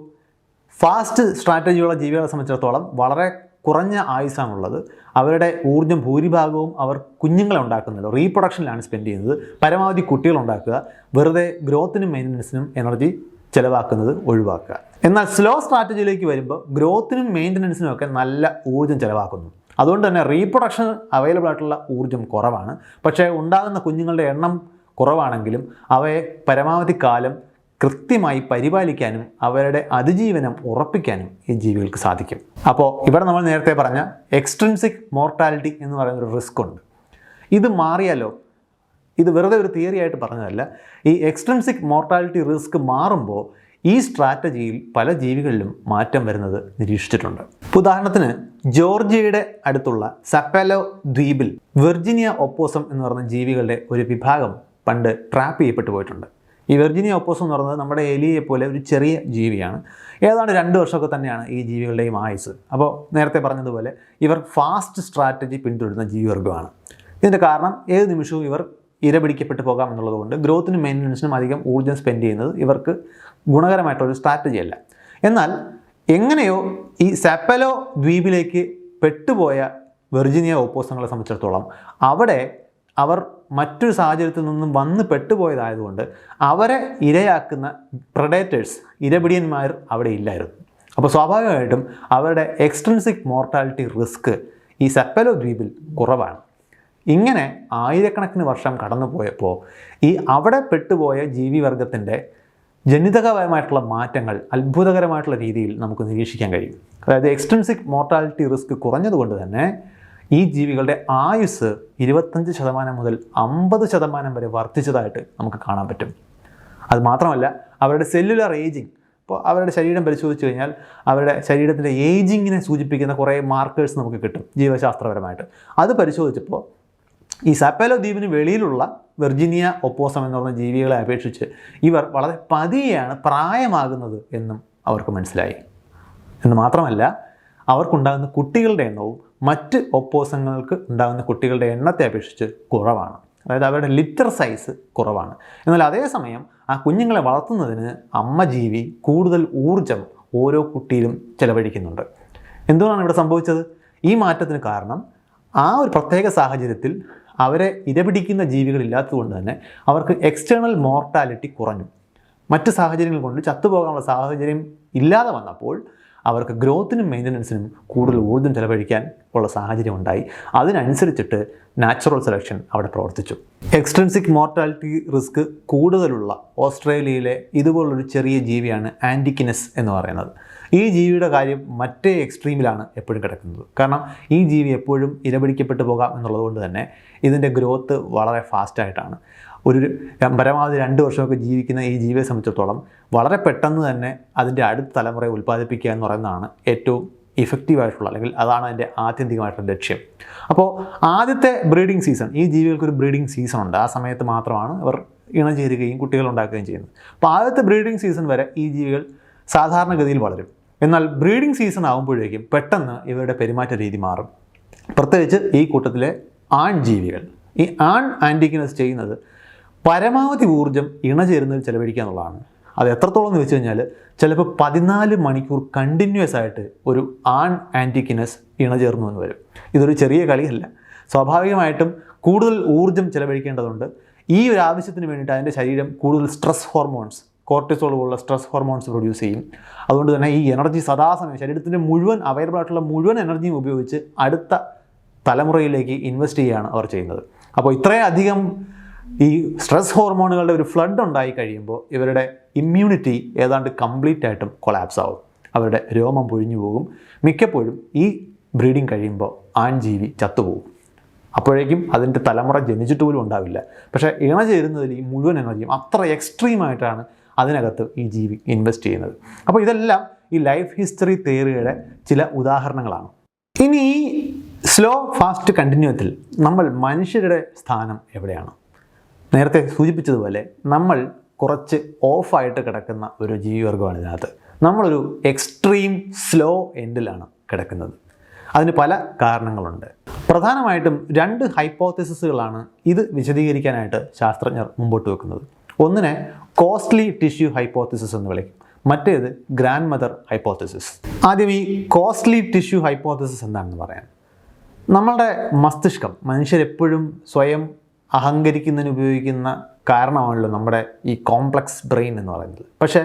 ഫാസ്റ്റ് സ്ട്രാറ്റജിയുള്ള ജീവികളെ സംബന്ധിച്ചിടത്തോളം വളരെ കുറഞ്ഞ ആയുസ്സാണുള്ളത്. അവരുടെ ഊർജ്ജം ഭൂരിഭാഗവും അവർ കുഞ്ഞുങ്ങളെ ഉണ്ടാക്കുന്നില്ല, റീപ്രൊഡക്ഷനിലാണ് സ്പെൻഡ് ചെയ്യുന്നത്. പരമാവധി കുട്ടികളുണ്ടാക്കുക, വെറുതെ ഗ്രോത്തിനും മെയിൻ്റനൻസിനും എനർജി ചിലവാക്കുന്നത് ഒഴിവാക്കുക. എന്നാൽ സ്ലോ സ്ട്രാറ്റജിയിലേക്ക് വരുമ്പോൾ ഗ്രോത്തിനും മെയിൻ്റനൻസിനും ഒക്കെ നല്ല ഊർജ്ജം ചിലവാക്കുന്നു. അതുകൊണ്ട് തന്നെ റീപ്രൊഡക്ഷൻ അവൈലബിൾ ആയിട്ടുള്ള ഊർജ്ജം കുറവാണ്. പക്ഷേ ഉണ്ടാകുന്ന കുഞ്ഞുങ്ങളുടെ എണ്ണം കുറവാണെങ്കിലും അവയെ പരമാവധി കാലം കൃത്യമായി പരിപാലിക്കാനും അവരുടെ അതിജീവനം ഉറപ്പിക്കാനും ഈ ജീവികൾക്ക് സാധിക്കും. അപ്പോൾ ഇവിടെ നമ്മൾ നേരത്തെ പറഞ്ഞ എക്സ്ട്രിൻസിക് മോർട്ടാലിറ്റി എന്ന് പറയുന്നൊരു റിസ്ക് ഉണ്ട്. ഇത് മാറിയാലോ? ഇത് വെറുതെ ഒരു തിയറി ആയിട്ട് പറഞ്ഞതല്ല. ഈ എക്സ്ട്രിൻസിക് മോർട്ടാലിറ്റി റിസ്ക് മാറുമ്പോൾ ഈ സ്ട്രാറ്റജിയിൽ പല ജീവികളിലും മാറ്റം വരുന്നത് നിരീക്ഷിച്ചിട്ടുണ്ട്. ഉദാഹരണത്തിന് ജോർജിയയുടെ അടുത്തുള്ള സപ്പലോ ദ്വീപിൽ വെർജീനിയ ഒപ്പോസം എന്ന് പറയുന്ന ജീവികളുടെ ഒരു വിഭാഗം പണ്ട് ട്രാപ്പ് ചെയ്യപ്പെട്ടു പോയിട്ടുണ്ട്. ഈ വെർജീനിയ ഒപ്പോസം എന്ന് പറയുന്നത് നമ്മുടെ എലിയെ പോലെ ഒരു ചെറിയ ജീവിയാണ്. ഏതാണ്ട് 2 വർഷമൊക്കെ തന്നെയാണ് ഈ ജീവികളുടെയും ആയുസ്. അപ്പോൾ നേരത്തെ പറഞ്ഞതുപോലെ ഇവർ ഫാസ്റ്റ് സ്ട്രാറ്റജി പിന്തുടരുന്ന ജീവിവർഗമാണ്. ഇതിൻ്റെ കാരണം ഏത് നിമിഷവും ഇവർ ഇരപിടിക്കപ്പെട്ടു പോകാം എന്നുള്ളതുകൊണ്ട് ഗ്രോത്തിനും മെയിൻ്റനൻസിനും അധികം ഊർജ്ജം സ്പെൻഡ് ചെയ്യുന്നത് ഇവർക്ക് ഗുണകരമായിട്ടൊരു സ്ട്രാറ്റജിയല്ല. എന്നാൽ എങ്ങനെയോ ഈ സപ്പലോ ദ്വീപിലേക്ക് പെട്ടുപോയ വെർജീനിയ ഒപ്പോസങ്ങളെ സംബന്ധിച്ചിടത്തോളം അവിടെ അവർ മറ്റൊരു സാഹചര്യത്തിൽ നിന്നും വന്ന് പെട്ടുപോയതായതുകൊണ്ട് അവരെ ഇരയാക്കുന്ന പ്രഡേറ്റേഴ്സ്, ഇരപിടിയന്മാർ അവിടെ ഇല്ലായിരുന്നു. അപ്പോൾ സ്വാഭാവികമായിട്ടും അവരുടെ എക്സ്ട്രിൻസിക് മോർട്ടാലിറ്റി റിസ്ക് ഈ സപ്പലോ ദ്വീപിൽ കുറവാണ്. ഇങ്ങനെ ആയിരക്കണക്കിന് വർഷം കടന്നു പോയപ്പോൾ ഈ അവിടെ പെട്ടുപോയ ജീവിവർഗത്തിൻ്റെ ജനിതകപരമായിട്ടുള്ള മാറ്റങ്ങൾ അത്ഭുതകരമായിട്ടുള്ള രീതിയിൽ നമുക്ക് നിരീക്ഷിക്കാൻ കഴിയും. അതായത് എക്സ്ട്രിൻസിക് മോർട്ടാലിറ്റി റിസ്ക് കുറഞ്ഞതുകൊണ്ട് തന്നെ ഈ ജീവികളുടെ ആയുസ് 25% മുതൽ 50% വരെ വർദ്ധിച്ചതായിട്ട് നമുക്ക് കാണാൻ പറ്റും. അത് മാത്രമല്ല അവരുടെ സെല്ലുലാർ ഏജിങ്, ഇപ്പോൾ അവരുടെ ശരീരം പരിശോധിച്ച് കഴിഞ്ഞാൽ അവരുടെ ശരീരത്തിൻ്റെ ഏജിങ്ങിനെ സൂചിപ്പിക്കുന്ന കുറേ മാർക്കേഴ്സ് നമുക്ക് കിട്ടും ജീവശാസ്ത്രപരമായിട്ട്. അത് പരിശോധിച്ചപ്പോൾ ഈ സപ്പലോ ദ്വീപിന് വെളിയിലുള്ള വെർജീനിയ ഒപ്പോസം എന്ന് പറഞ്ഞ ജീവികളെ അപേക്ഷിച്ച് ഇവർ വളരെ പതിയെയാണ് പ്രായമാകുന്നത് എന്നും അവർക്ക് മനസ്സിലായി. എന്ന് മാത്രമല്ല അവർക്കുണ്ടാകുന്ന കുട്ടികളുടെ എണ്ണവും മറ്റ് ഒപ്പോസങ്ങൾക്ക് ഉണ്ടാകുന്ന കുട്ടികളുടെ എണ്ണത്തെ അപേക്ഷിച്ച് കുറവാണ്. അതായത് അവരുടെ ലിറ്റർ സൈസ് കുറവാണ്. എന്നാൽ അതേസമയം ആ കുഞ്ഞുങ്ങളെ വളർത്തുന്നതിന് അമ്മ ജീവി കൂടുതൽ ഊർജം ഓരോ കുട്ടിയിലും ചെലവഴിക്കുന്നുണ്ട്. എന്തുകൊണ്ടാണ് ഇവിടെ സംഭവിച്ചത്? ഈ മാറ്റത്തിന് കാരണം ആ ഒരു പ്രത്യേക സാഹചര്യത്തിൽ അവരെ ഇരപിടിക്കുന്ന ജീവികളില്ലാത്തതുകൊണ്ട് തന്നെ അവർക്ക് എക്സ്റ്റേണൽ മോർട്ടാലിറ്റി കുറഞ്ഞു. മറ്റ് സാഹചര്യങ്ങൾ കൊണ്ട് ചത്തുപോകാനുള്ള സാഹചര്യം ഇല്ലാതെ വന്നപ്പോൾ അവർക്ക് ഗ്രോത്തിനും മെയിൻ്റനൻസിനും കൂടുതൽ ഊർജ്ജം ചെലവഴിക്കാൻ ഉള്ള സാഹചര്യം ഉണ്ടായി. അതിനനുസരിച്ചിട്ട് നാച്ചുറൽ സെലക്ഷൻ അവിടെ പ്രവർത്തിച്ചു. എക്സ്ട്രിൻസിക് മോർട്ടാലിറ്റി റിസ്ക് കൂടുതലുള്ള ഓസ്ട്രേലിയയിലെ ഇതുപോലൊരു ചെറിയ ജീവിയാണ് ആൻറ്റിക്കിനസ് എന്ന് പറയുന്നത്. ഈ ജീവിയുടെ കാര്യം മറ്റേ എക്സ്ട്രീമിലാണ് എപ്പോഴും കിടക്കുന്നത്. കാരണം ഈ ജീവി എപ്പോഴും ഇരപിടിക്കപ്പെട്ടു പോകാം എന്നുള്ളതുകൊണ്ട് തന്നെ ഇതിൻ്റെ ഗ്രോത്ത് വളരെ ഫാസ്റ്റായിട്ടാണ്. പരമാവധി 2 വർഷമൊക്കെ ജീവിക്കുന്ന ഈ ജീവിയെ സംബന്ധിച്ചിടത്തോളം വളരെ പെട്ടെന്ന് തന്നെ അതിൻ്റെ അടുത്ത തലമുറയെ ഉൽപ്പാദിപ്പിക്കുക എന്ന് പറയുന്നതാണ് ഏറ്റവും ഇഫക്റ്റീവായിട്ടുള്ള, അല്ലെങ്കിൽ അതാണ് അതിൻ്റെ ആത്യന്തികമായിട്ടുള്ള ലക്ഷ്യം. അപ്പോൾ ആദ്യത്തെ ബ്രീഡിംഗ് സീസൺ, ഈ ജീവികൾക്കൊരു ബ്രീഡിംഗ് സീസൺ ഉണ്ട്. ആ സമയത്ത് മാത്രമാണ് അവർ ഇണചേരുകയും കുട്ടികൾ ഉണ്ടാക്കുകയും ചെയ്യുന്നത്. അപ്പോൾ ആദ്യത്തെ ബ്രീഡിംഗ് സീസൺ വരെ ഈ ജീവികൾ സാധാരണഗതിയിൽ വളരും. എന്നാൽ ബ്രീഡിംഗ് സീസൺ ആകുമ്പോഴേക്കും പെട്ടെന്ന് ഇവരുടെ പെരുമാറ്റ രീതി മാറും. പ്രത്യേകിച്ച് ഈ കൂട്ടത്തിലെ ആൺ ജീവികൾ. ഈ ആൺ ആൻറ്റിക്കിനസ് ചെയ്യുന്നത് പരമാവധി ഊർജ്ജം ഇണചേരുന്നതിൽ ചെലവഴിക്കുക എന്നുള്ളതാണ്. അത് എത്രത്തോളം എന്ന് വെച്ച് കഴിഞ്ഞാൽ ചിലപ്പോൾ 14 മണിക്കൂർ കണ്ടിന്യൂസ് ആയിട്ട് ഒരു ആൺ ആൻറ്റിക്കിനസ് ഇണചേർന്നു എന്ന് വരും. ഇതൊരു ചെറിയ കളിയല്ല. സ്വാഭാവികമായിട്ടും കൂടുതൽ ഊർജ്ജം ചെലവഴിക്കേണ്ടതുണ്ട്. ഈ ഒരു ആവശ്യത്തിന് വേണ്ടിയിട്ട് അതിൻ്റെ ശരീരം കൂടുതൽ സ്ട്രെസ് ഹോർമോൺസ്, കോർട്ടിസോൾ പോലുള്ള സ്ട്രെസ് ഹോർമോൺസ് പ്രൊഡ്യൂസ് ചെയ്യും. അതുകൊണ്ട് തന്നെ ഈ എനർജി സദാസമയം ശരീരത്തിൻ്റെ മുഴുവൻ അവൈലബിൾ ആയിട്ടുള്ള മുഴുവൻ എനർജിയും ഉപയോഗിച്ച് അടുത്ത തലമുറയിലേക്ക് ഇൻവെസ്റ്റ് ചെയ്യുകയാണ് അവർ ചെയ്യുന്നത്. അപ്പോൾ ഇത്രയധികം ഈ സ്ട്രെസ് ഹോർമോണുകളുടെ ഒരു ഫ്ലഡ് ഉണ്ടായി കഴിയുമ്പോൾ ഇവരുടെ ഇമ്മ്യൂണിറ്റി ഏതാണ്ട് കംപ്ലീറ്റ് ആയിട്ടും കൊളാപ്സ് ആവും. അവരുടെ രോമം പൊഴിഞ്ഞു പോകും. മിക്കപ്പോഴും ഈ ബ്രീഡിങ് കഴിയുമ്പോൾ ആൺജീവി ചത്തുപോകും. അപ്പോഴേക്കും അതിൻ്റെ തലമുറ ജനിച്ചിട്ട് പോലും ഉണ്ടാവില്ല. പക്ഷേ ഇണചേരുന്നതിൽ ഈ മുഴുവൻ എനർജിയും അത്ര എക്സ്ട്രീമായിട്ടാണ് അതിനകത്ത് ഈ ജീവി ഇൻവെസ്റ്റ് ചെയ്യുന്നത്. അപ്പോൾ ഇതെല്ലാം ഈ ലൈഫ് ഹിസ്റ്ററി തിയറിയുടെ ചില ഉദാഹരണങ്ങളാണ്. ഇനി ഈ സ്ലോ ഫാസ്റ്റ് കണ്ടിന്യൂത്തിൽ നമ്മൾ മനുഷ്യരുടെ സ്ഥാനം എവിടെയാണ്? നേരത്തെ സൂചിപ്പിച്ചതുപോലെ നമ്മൾ കുറച്ച് ഓഫായിട്ട് കിടക്കുന്ന ഒരു ജീവിവർഗമാണ് ഇതിനകത്ത്. നമ്മളൊരു എക്സ്ട്രീം സ്ലോ എൻഡിലാണ് കിടക്കുന്നത്. അതിന് പല കാരണങ്ങളുണ്ട്. പ്രധാനമായിട്ടും 2 ഹൈപ്പോത്തസിസുകളാണ് ഇത് വിശദീകരിക്കാനായിട്ട് ശാസ്ത്രജ്ഞർ മുമ്പോട്ട് വെക്കുന്നത്. ഒന്നിനെ കോസ്റ്റ്ലി ടിഷ്യൂ ഹൈപ്പോത്തസിസ് എന്ന് വിളിക്കും, മറ്റേത് ഗ്രാൻഡ് മദർ ഹൈപ്പോത്തസിസ്. ആദ്യം ഈ കോസ്റ്റ്ലി ടിഷ്യൂ ഹൈപ്പോത്തസിസ് എന്താണെന്ന് പറയാം. നമ്മളുടെ മസ്തിഷ്കം മനുഷ്യരെപ്പോഴും സ്വയം അഹങ്കരിക്കുന്നതിന് ഉപയോഗിക്കുന്ന കാരണമാണല്ലോ നമ്മുടെ ഈ കോംപ്ലക്സ് ബ്രെയിൻ എന്ന് പറയുന്നത്. പക്ഷേ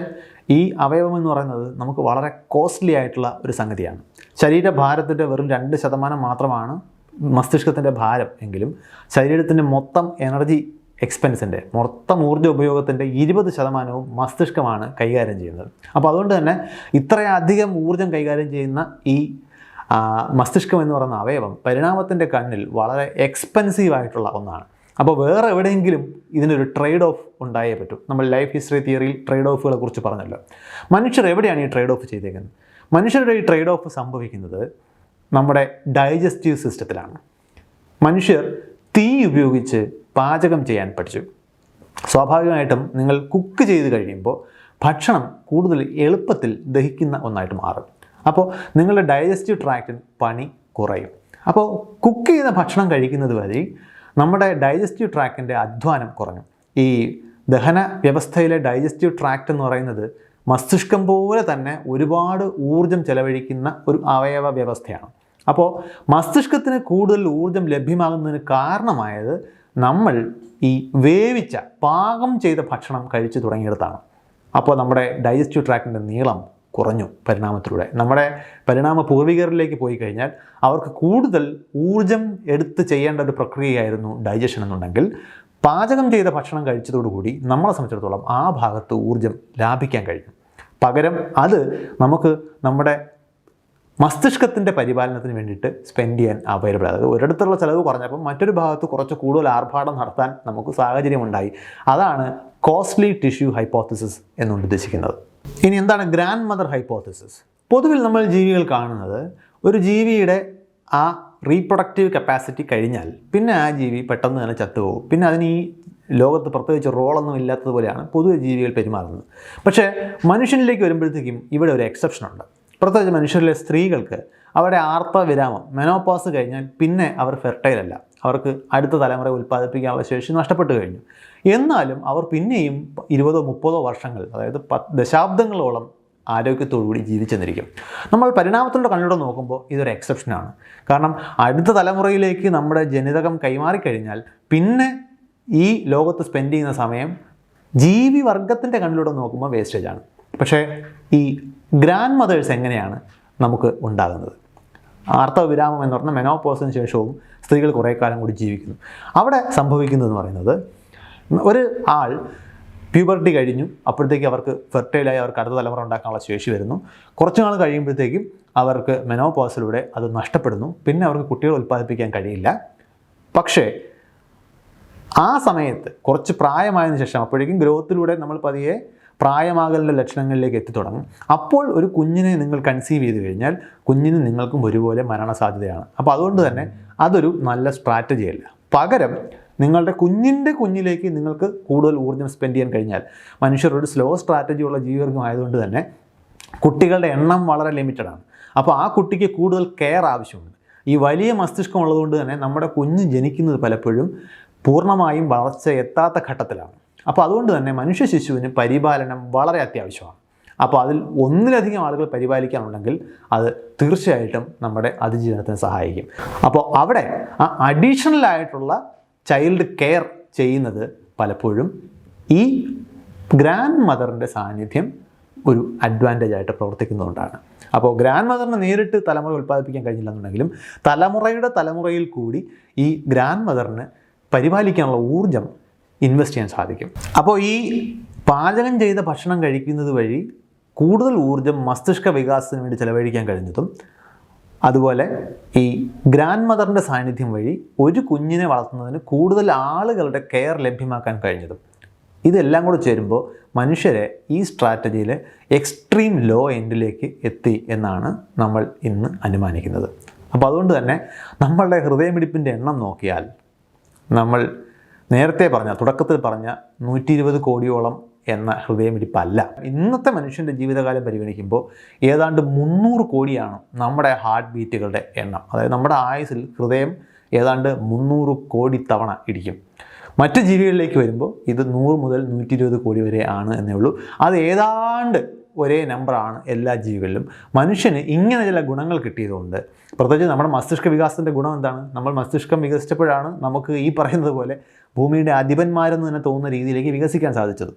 ഈ അവയവം എന്ന് പറയുന്നത് നമുക്ക് വളരെ കോസ്റ്റ്ലി ആയിട്ടുള്ള ഒരു സംഗതിയാണ്. ശരീരഭാരത്തിൻ്റെ വെറും 2% മാത്രമാണ് മസ്തിഷ്കത്തിൻ്റെ ഭാരം എങ്കിലും ശരീരത്തിൻ്റെ മൊത്തം എനർജി എക്സ്പെൻസിൻ്റെ, മൊത്തം ഊർജ്ജ ഉപയോഗത്തിൻ്റെ 20% മസ്തിഷ്കമാണ് കൈകാര്യം ചെയ്യുന്നത്. അപ്പോൾ അതുകൊണ്ട് തന്നെ ഇത്രയധികം ഊർജ്ജം കൈകാര്യം ചെയ്യുന്ന ഈ മസ്തിഷ്കം എന്ന് പറയുന്ന അവയവം പരിണാമത്തിൻ്റെ കണ്ണിൽ വളരെ എക്സ്പെൻസീവ് ആയിട്ടുള്ള ഒന്നാണ്. അപ്പോൾ വേറെ എവിടെയെങ്കിലും ഇതിനൊരു ട്രേഡ് ഓഫ് ഉണ്ടായേ പറ്റൂ. നമ്മൾ ലൈഫ് ഹിസ്റ്ററി തിയറിയിൽ ട്രേഡ് ഓഫുകളെ കുറിച്ച് പറഞ്ഞല്ലോ. മനുഷ്യർ എവിടെയാണ് ഈ ട്രേഡ് ഓഫ് ചെയ്തേക്കുന്നത്? മനുഷ്യരുടെ ഈ ട്രേഡ് ഓഫ് സംഭവിക്കുന്നത് നമ്മുടെ ഡൈജസ്റ്റീവ് സിസ്റ്റത്തിലാണ്. മനുഷ്യർ തീ ഉപയോഗിച്ച് പാചകം ചെയ്യാൻ പഠിച്ചു. സ്വാഭാവികമായിട്ടും നിങ്ങൾ കുക്ക് ചെയ്ത് കഴിയുമ്പോൾ ഭക്ഷണം കൂടുതൽ എളുപ്പത്തിൽ ദഹിക്കുന്ന ഒന്നായിട്ട് മാറും. അപ്പോൾ നിങ്ങളുടെ ഡൈജസ്റ്റീവ് ട്രാക്റ്റിന് പണി കുറയും. അപ്പോൾ കുക്ക് ചെയ്ത ഭക്ഷണം കഴിക്കുന്നത് വഴി നമ്മുടെ ഡൈജസ്റ്റീവ് ട്രാക്റ്റിൻ്റെ അധ്വാനം കുറഞ്ഞു. ഈ ദഹന വ്യവസ്ഥയിലെ ഡൈജസ്റ്റീവ് ട്രാക്റ്റ് എന്ന് പറയുന്നത് മസ്തിഷ്കം പോലെ തന്നെ ഒരുപാട് ഊർജ്ജം ചെലവഴിക്കുന്ന ഒരു അവയവ വ്യവസ്ഥയാണ്. അപ്പോൾ മസ്തിഷ്കത്തിന് കൂടുതൽ ഊർജ്ജം ലഭ്യമാകുന്നതിന് കാരണമായത് നമ്മൾ ഈ വേവിച്ച പാകം ചെയ്ത ഭക്ഷണം കഴിച്ചു തുടങ്ങിയിടത്താണ്. അപ്പോൾ നമ്മുടെ ഡൈജസ്റ്റീവ് ട്രാക്റ്റിൻ്റെ നീളം കുറഞ്ഞു പരിണാമത്തിലൂടെ. നമ്മുടെ പരിണാമ പൂർവികരിലേക്ക് പോയി കഴിഞ്ഞാൽ അവർക്ക് കൂടുതൽ ഊർജം എടുത്ത് ചെയ്യേണ്ട ഒരു പ്രക്രിയയായിരുന്നു ഡൈജഷൻ എന്നുണ്ടെങ്കിൽ പാചകം ചെയ്ത ഭക്ഷണം കഴിച്ചതോടുകൂടി നമ്മളെ സംബന്ധിച്ചിടത്തോളം ആ ഭാഗത്ത് ഊർജം ലാഭിക്കാൻ കഴിഞ്ഞു. പകരം അത് നമുക്ക് നമ്മുടെ മസ്തിഷ്കത്തിൻ്റെ പരിപാലനത്തിന് വേണ്ടിയിട്ട് സ്പെൻഡ് ചെയ്യാൻ അവൈലബിൾ. അതായത് ഒരിടത്തുള്ള ചിലവ് കുറഞ്ഞപ്പോൾ മറ്റൊരു ഭാഗത്ത് കുറച്ച് കൂടുതൽ ആർഭാടം നടത്താൻ നമുക്ക് സാഹചര്യമുണ്ടായി. അതാണ് കോസ്റ്റ്ലി ടിഷ്യൂ ഹൈപ്പോത്തസിസ് എന്നുകൊണ്ട് ഉദ്ദേശിക്കുന്നത്. ഇനി എന്താണ് ഗ്രാൻഡ് മദർ ഹൈപ്പോത്തസിസ്? പൊതുവിൽ നമ്മൾ ജീവികൾ കാണുന്നത് ഒരു ജീവിയുടെ ആ റീപ്രൊഡക്റ്റീവ് കപ്പാസിറ്റി കഴിഞ്ഞാൽ പിന്നെ ആ ജീവി പെട്ടെന്ന് തന്നെ ചത്തുപോകും. പിന്നെ അതിന് ഈ ലോകത്ത് പ്രത്യേകിച്ച് റോളൊന്നും ഇല്ലാത്തതുപോലെയാണ് പൊതുവെ ജീവികൾ പെരുമാറുന്നത്. പക്ഷേ മനുഷ്യനിലേക്ക് വരുമ്പോഴത്തേക്കും ഇവിടെ ഒരു എക്സെപ്ഷനുണ്ട്. പ്രത്യേകിച്ച് മനുഷ്യരിലെ സ്ത്രീകൾക്ക് അവരുടെ ആർത്തവവിരാമം മെനോപോസ് കഴിഞ്ഞാൽ പിന്നെ അവർ ഫെർട്ടൈൽ അല്ല. അവർക്ക് അടുത്ത തലമുറ ഉൽപ്പാദിപ്പിക്കാനുള്ള ശേഷി നഷ്ടപ്പെട്ടു കഴിഞ്ഞു. എന്നാലും അവർ പിന്നെയും 20-30 വർഷങ്ങൾ, അതായത് 10 ദശാബ്ദങ്ങളോളം ആരോഗ്യത്തോടുകൂടി ജീവിച്ചെന്നിരിക്കും. നമ്മൾ പരിണാമത്തിൻ്റെ കണ്ണിലൂടെ നോക്കുമ്പോൾ ഇതൊരു എക്സെപ്ഷനാണ്. കാരണം അടുത്ത തലമുറയിലേക്ക് നമ്മുടെ ജനിതകം കൈമാറിക്കഴിഞ്ഞാൽ പിന്നെ ഈ ലോകത്ത് സ്പെൻഡ് ചെയ്യുന്ന സമയം ജീവിവർഗത്തിൻ്റെ കണ്ണിലൂടെ നോക്കുമ്പോൾ വേസ്റ്റേജാണ്. പക്ഷേ ഈ ഗ്രാൻഡ് മദേഴ്സ് എങ്ങനെയാണ് നമുക്ക് ഉണ്ടാകുന്നത്? ആർത്തവവിരാമം എന്ന് പറഞ്ഞാൽ മെനോപോസിന് ശേഷവും സ്ത്രീകൾ കുറേ കാലം കൂടി ജീവിക്കുന്നു. അവിടെ സംഭവിക്കുന്നതെന്ന് പറയുന്നത്, ഒരു ആൾ പ്യൂബർട്ടി കഴിഞ്ഞു, അപ്പോഴത്തേക്ക് അവർക്ക് ഫെർട്ടൈലായി അവർക്ക് അടുത്ത തലമുറ ഉണ്ടാക്കാനുള്ള ശേഷി വരുന്നു. കുറച്ച് നാൾ കഴിയുമ്പോഴത്തേക്കും അവർക്ക് മെനോപോസിലൂടെ അത് നഷ്ടപ്പെടുന്നു. പിന്നെ അവർക്ക് കുട്ടികൾ ഉൽപ്പാദിപ്പിക്കാൻ കഴിയില്ല. പക്ഷേ ആ സമയത്ത് കുറച്ച് പ്രായമായതിനു ശേഷം, അപ്പോഴേക്കും ഗ്രോത്തിലൂടെ നമ്മൾ പതിയെ പ്രായമാകലിൻ്റെ ലക്ഷണങ്ങളിലേക്ക് എത്തിത്തുടങ്ങും. അപ്പോൾ ഒരു കുഞ്ഞിനെ നിങ്ങൾ കൺസീവ് ചെയ്ത് കഴിഞ്ഞാൽ കുഞ്ഞിന് നിങ്ങൾക്കും ഒരുപോലെ മരണസാധ്യതയാണ്. അപ്പോൾ അതുകൊണ്ട് തന്നെ അതൊരു നല്ല സ്ട്രാറ്റജി അല്ല. പകരം നിങ്ങളുടെ കുഞ്ഞിലേക്ക് നിങ്ങൾക്ക് കൂടുതൽ ഊർജ്ജം സ്പെൻഡ് ചെയ്യാൻ കഴിഞ്ഞാൽ, മനുഷ്യർ സ്ലോ സ്ട്രാറ്റജി ഉള്ള ജീവിവർഗം ആയതുകൊണ്ട് തന്നെ കുട്ടികളുടെ എണ്ണം വളരെ ലിമിറ്റഡാണ്. അപ്പോൾ ആ കുട്ടിക്ക് കൂടുതൽ കെയർ ആവശ്യമുണ്ട്. ഈ വലിയ മസ്തിഷ്കം ഉള്ളതുകൊണ്ട് തന്നെ നമ്മുടെ കുഞ്ഞ് ജനിക്കുന്നത് പലപ്പോഴും പൂർണ്ണമായും വളർച്ച എത്താത്ത ഘട്ടത്തിലാണ്. അപ്പോൾ അതുകൊണ്ട് തന്നെ മനുഷ്യ ശിശുവിന് പരിപാലനം വളരെ അത്യാവശ്യമാണ്. അപ്പോൾ അതിൽ ഒന്നിലധികം ആളുകൾ പരിപാലിക്കാനുണ്ടെങ്കിൽ അത് തീർച്ചയായിട്ടും നമ്മുടെ അതിജീവനത്തിന് സഹായിക്കും. അപ്പോൾ അവിടെ ആ അഡീഷണലായിട്ടുള്ള ചൈൽഡ് കെയർ ചെയ്യുന്നത് പലപ്പോഴും ഈ ഗ്രാൻഡ് മദറിൻ്റെ സാന്നിധ്യം ഒരു അഡ്വാൻറ്റേജ് ആയിട്ട് പ്രവർത്തിക്കുന്നതുകൊണ്ടാണ്. അപ്പോൾ ഗ്രാൻഡ് മദറിനെ നേരിട്ട് തലമുറ ഉൽപ്പാദിപ്പിക്കാൻ കഴിഞ്ഞില്ല എന്നുണ്ടെങ്കിലും തലമുറയിൽ കൂടി ഈ ഗ്രാൻഡ് മദറിന് പരിപാലിക്കാനുള്ള ഊർജ്ജം ഇൻവെസ്റ്റ് ചെയ്യാൻ സാധിക്കും. അപ്പോൾ ഈ പാചകം ചെയ്ത ഭക്ഷണം കഴിക്കുന്നത് വഴി കൂടുതൽ ഊർജ്ജം മസ്തിഷ്ക വികാസത്തിന് വേണ്ടി ചെലവഴിക്കാൻ കഴിഞ്ഞതും, അതുപോലെ ഈ ഗ്രാൻഡ് മദറിൻ്റെ സാന്നിധ്യം വഴി ഒരു കുഞ്ഞിനെ വളർത്തുന്നതിന് കൂടുതൽ ആളുകളുടെ കെയർ ലഭ്യമാക്കാൻ കഴിഞ്ഞതും, ഇതെല്ലാം കൂടെ ചേരുമ്പോൾ മനുഷ്യരെ ഈ സ്ട്രാറ്റജിയിൽ എക്സ്ട്രീം ലോ എൻഡിലേക്ക് എത്തി എന്നാണ് നമ്മൾ ഇന്ന് അനുമാനിക്കുന്നത്. അപ്പോൾ അതുകൊണ്ട് തന്നെ നമ്മളുടെ ഹൃദയമിടിപ്പിൻ്റെ എണ്ണം നോക്കിയാൽ, നമ്മൾ നേരത്തെ തുടക്കത്തിൽ പറഞ്ഞ 120 കോടിയോളം എന്ന ഹൃദയമിടിപ്പല്ല. ഇന്നത്തെ മനുഷ്യൻ്റെ ജീവിതകാലം പരിഗണിക്കുമ്പോൾ ഏതാണ്ട് 300 കോടിയാണ് നമ്മുടെ ഹാർട്ട് ബീറ്റുകളുടെ എണ്ണം. അതായത് നമ്മുടെ ആയുസ്സിൽ ഹൃദയം ഏതാണ്ട് 300 കോടി തവണ ഇടിക്കും. മറ്റ് ജീവികളിലേക്ക് വരുമ്പോൾ ഇത് 100 മുതൽ 120 കോടി വരെ ആണ് എന്നേ ഉള്ളൂ. അത് ഏതാണ്ട് ഒരേ നമ്പറാണ് എല്ലാ ജീവികളിലും. മനുഷ്യന് ഇങ്ങനെ ചില ഗുണങ്ങൾ കിട്ടിയതുകൊണ്ട്, പ്രത്യേകിച്ച് നമ്മുടെ മസ്തിഷ്ക വികാസത്തിൻ്റെ ഗുണം എന്താണ്? നമ്മൾ മസ്തിഷ്കം വികസിച്ചപ്പോഴാണ് നമുക്ക് ഈ പറയുന്നത് പോലെ ഭൂമിയുടെ അധിപന്മാരെന്ന് തന്നെ തോന്നുന്ന രീതിയിലേക്ക് വികസിക്കാൻ സാധിച്ചത്.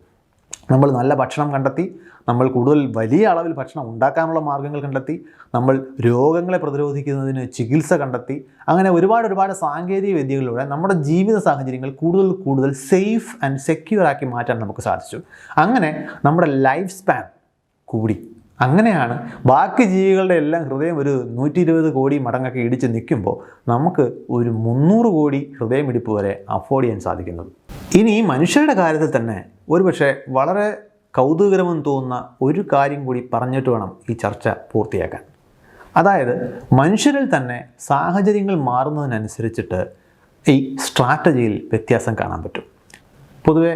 നമ്മൾ നല്ല ഭക്ഷണം കണ്ടെത്തി, നമ്മൾ കൂടുതൽ വലിയ അളവിൽ ഭക്ഷണം ഉണ്ടാക്കാനുള്ള മാർഗ്ഗങ്ങൾ കണ്ടെത്തി, നമ്മൾ രോഗങ്ങളെ പ്രതിരോധിക്കുന്നതിന് ചികിത്സ കണ്ടെത്തി, അങ്ങനെ ഒരുപാട് സാങ്കേതിക വിദ്യകളിലൂടെ നമ്മുടെ ജീവിത സാഹചര്യങ്ങൾ കൂടുതൽ സേഫ് ആൻഡ് സെക്യൂർ ആക്കി മാറ്റാൻ നമുക്ക് സാധിച്ചു. അങ്ങനെ നമ്മുടെ ലൈഫ് സ്പാൻ കൂടി. അങ്ങനെയാണ് ബാക്കി ജീവികളുടെ എല്ലാം ഹൃദയം ഒരു 120 കോടി മടങ്ങൊക്കെ ഇടിച്ച് നിൽക്കുമ്പോൾ നമുക്ക് ഒരു 300 കോടി ഹൃദയമിടിപ്പ് വരെ അഫോർഡ് ചെയ്യാൻ സാധിക്കുന്നത്. ഇനി മനുഷ്യരുടെ കാര്യത്തിൽ തന്നെ ഒരുപക്ഷെ വളരെ കൗതുകരമെന്ന് തോന്നുന്ന ഒരു കാര്യം കൂടി പറഞ്ഞിട്ട് വേണം ഈ ചർച്ച പൂർത്തിയാക്കാൻ. അതായത് മനുഷ്യരിൽ തന്നെ സാഹചര്യങ്ങൾ മാറുന്നതിനനുസരിച്ചിട്ട് ഈ സ്ട്രാറ്റജിയിൽ വ്യത്യാസം കാണാൻ പറ്റും. പൊതുവെ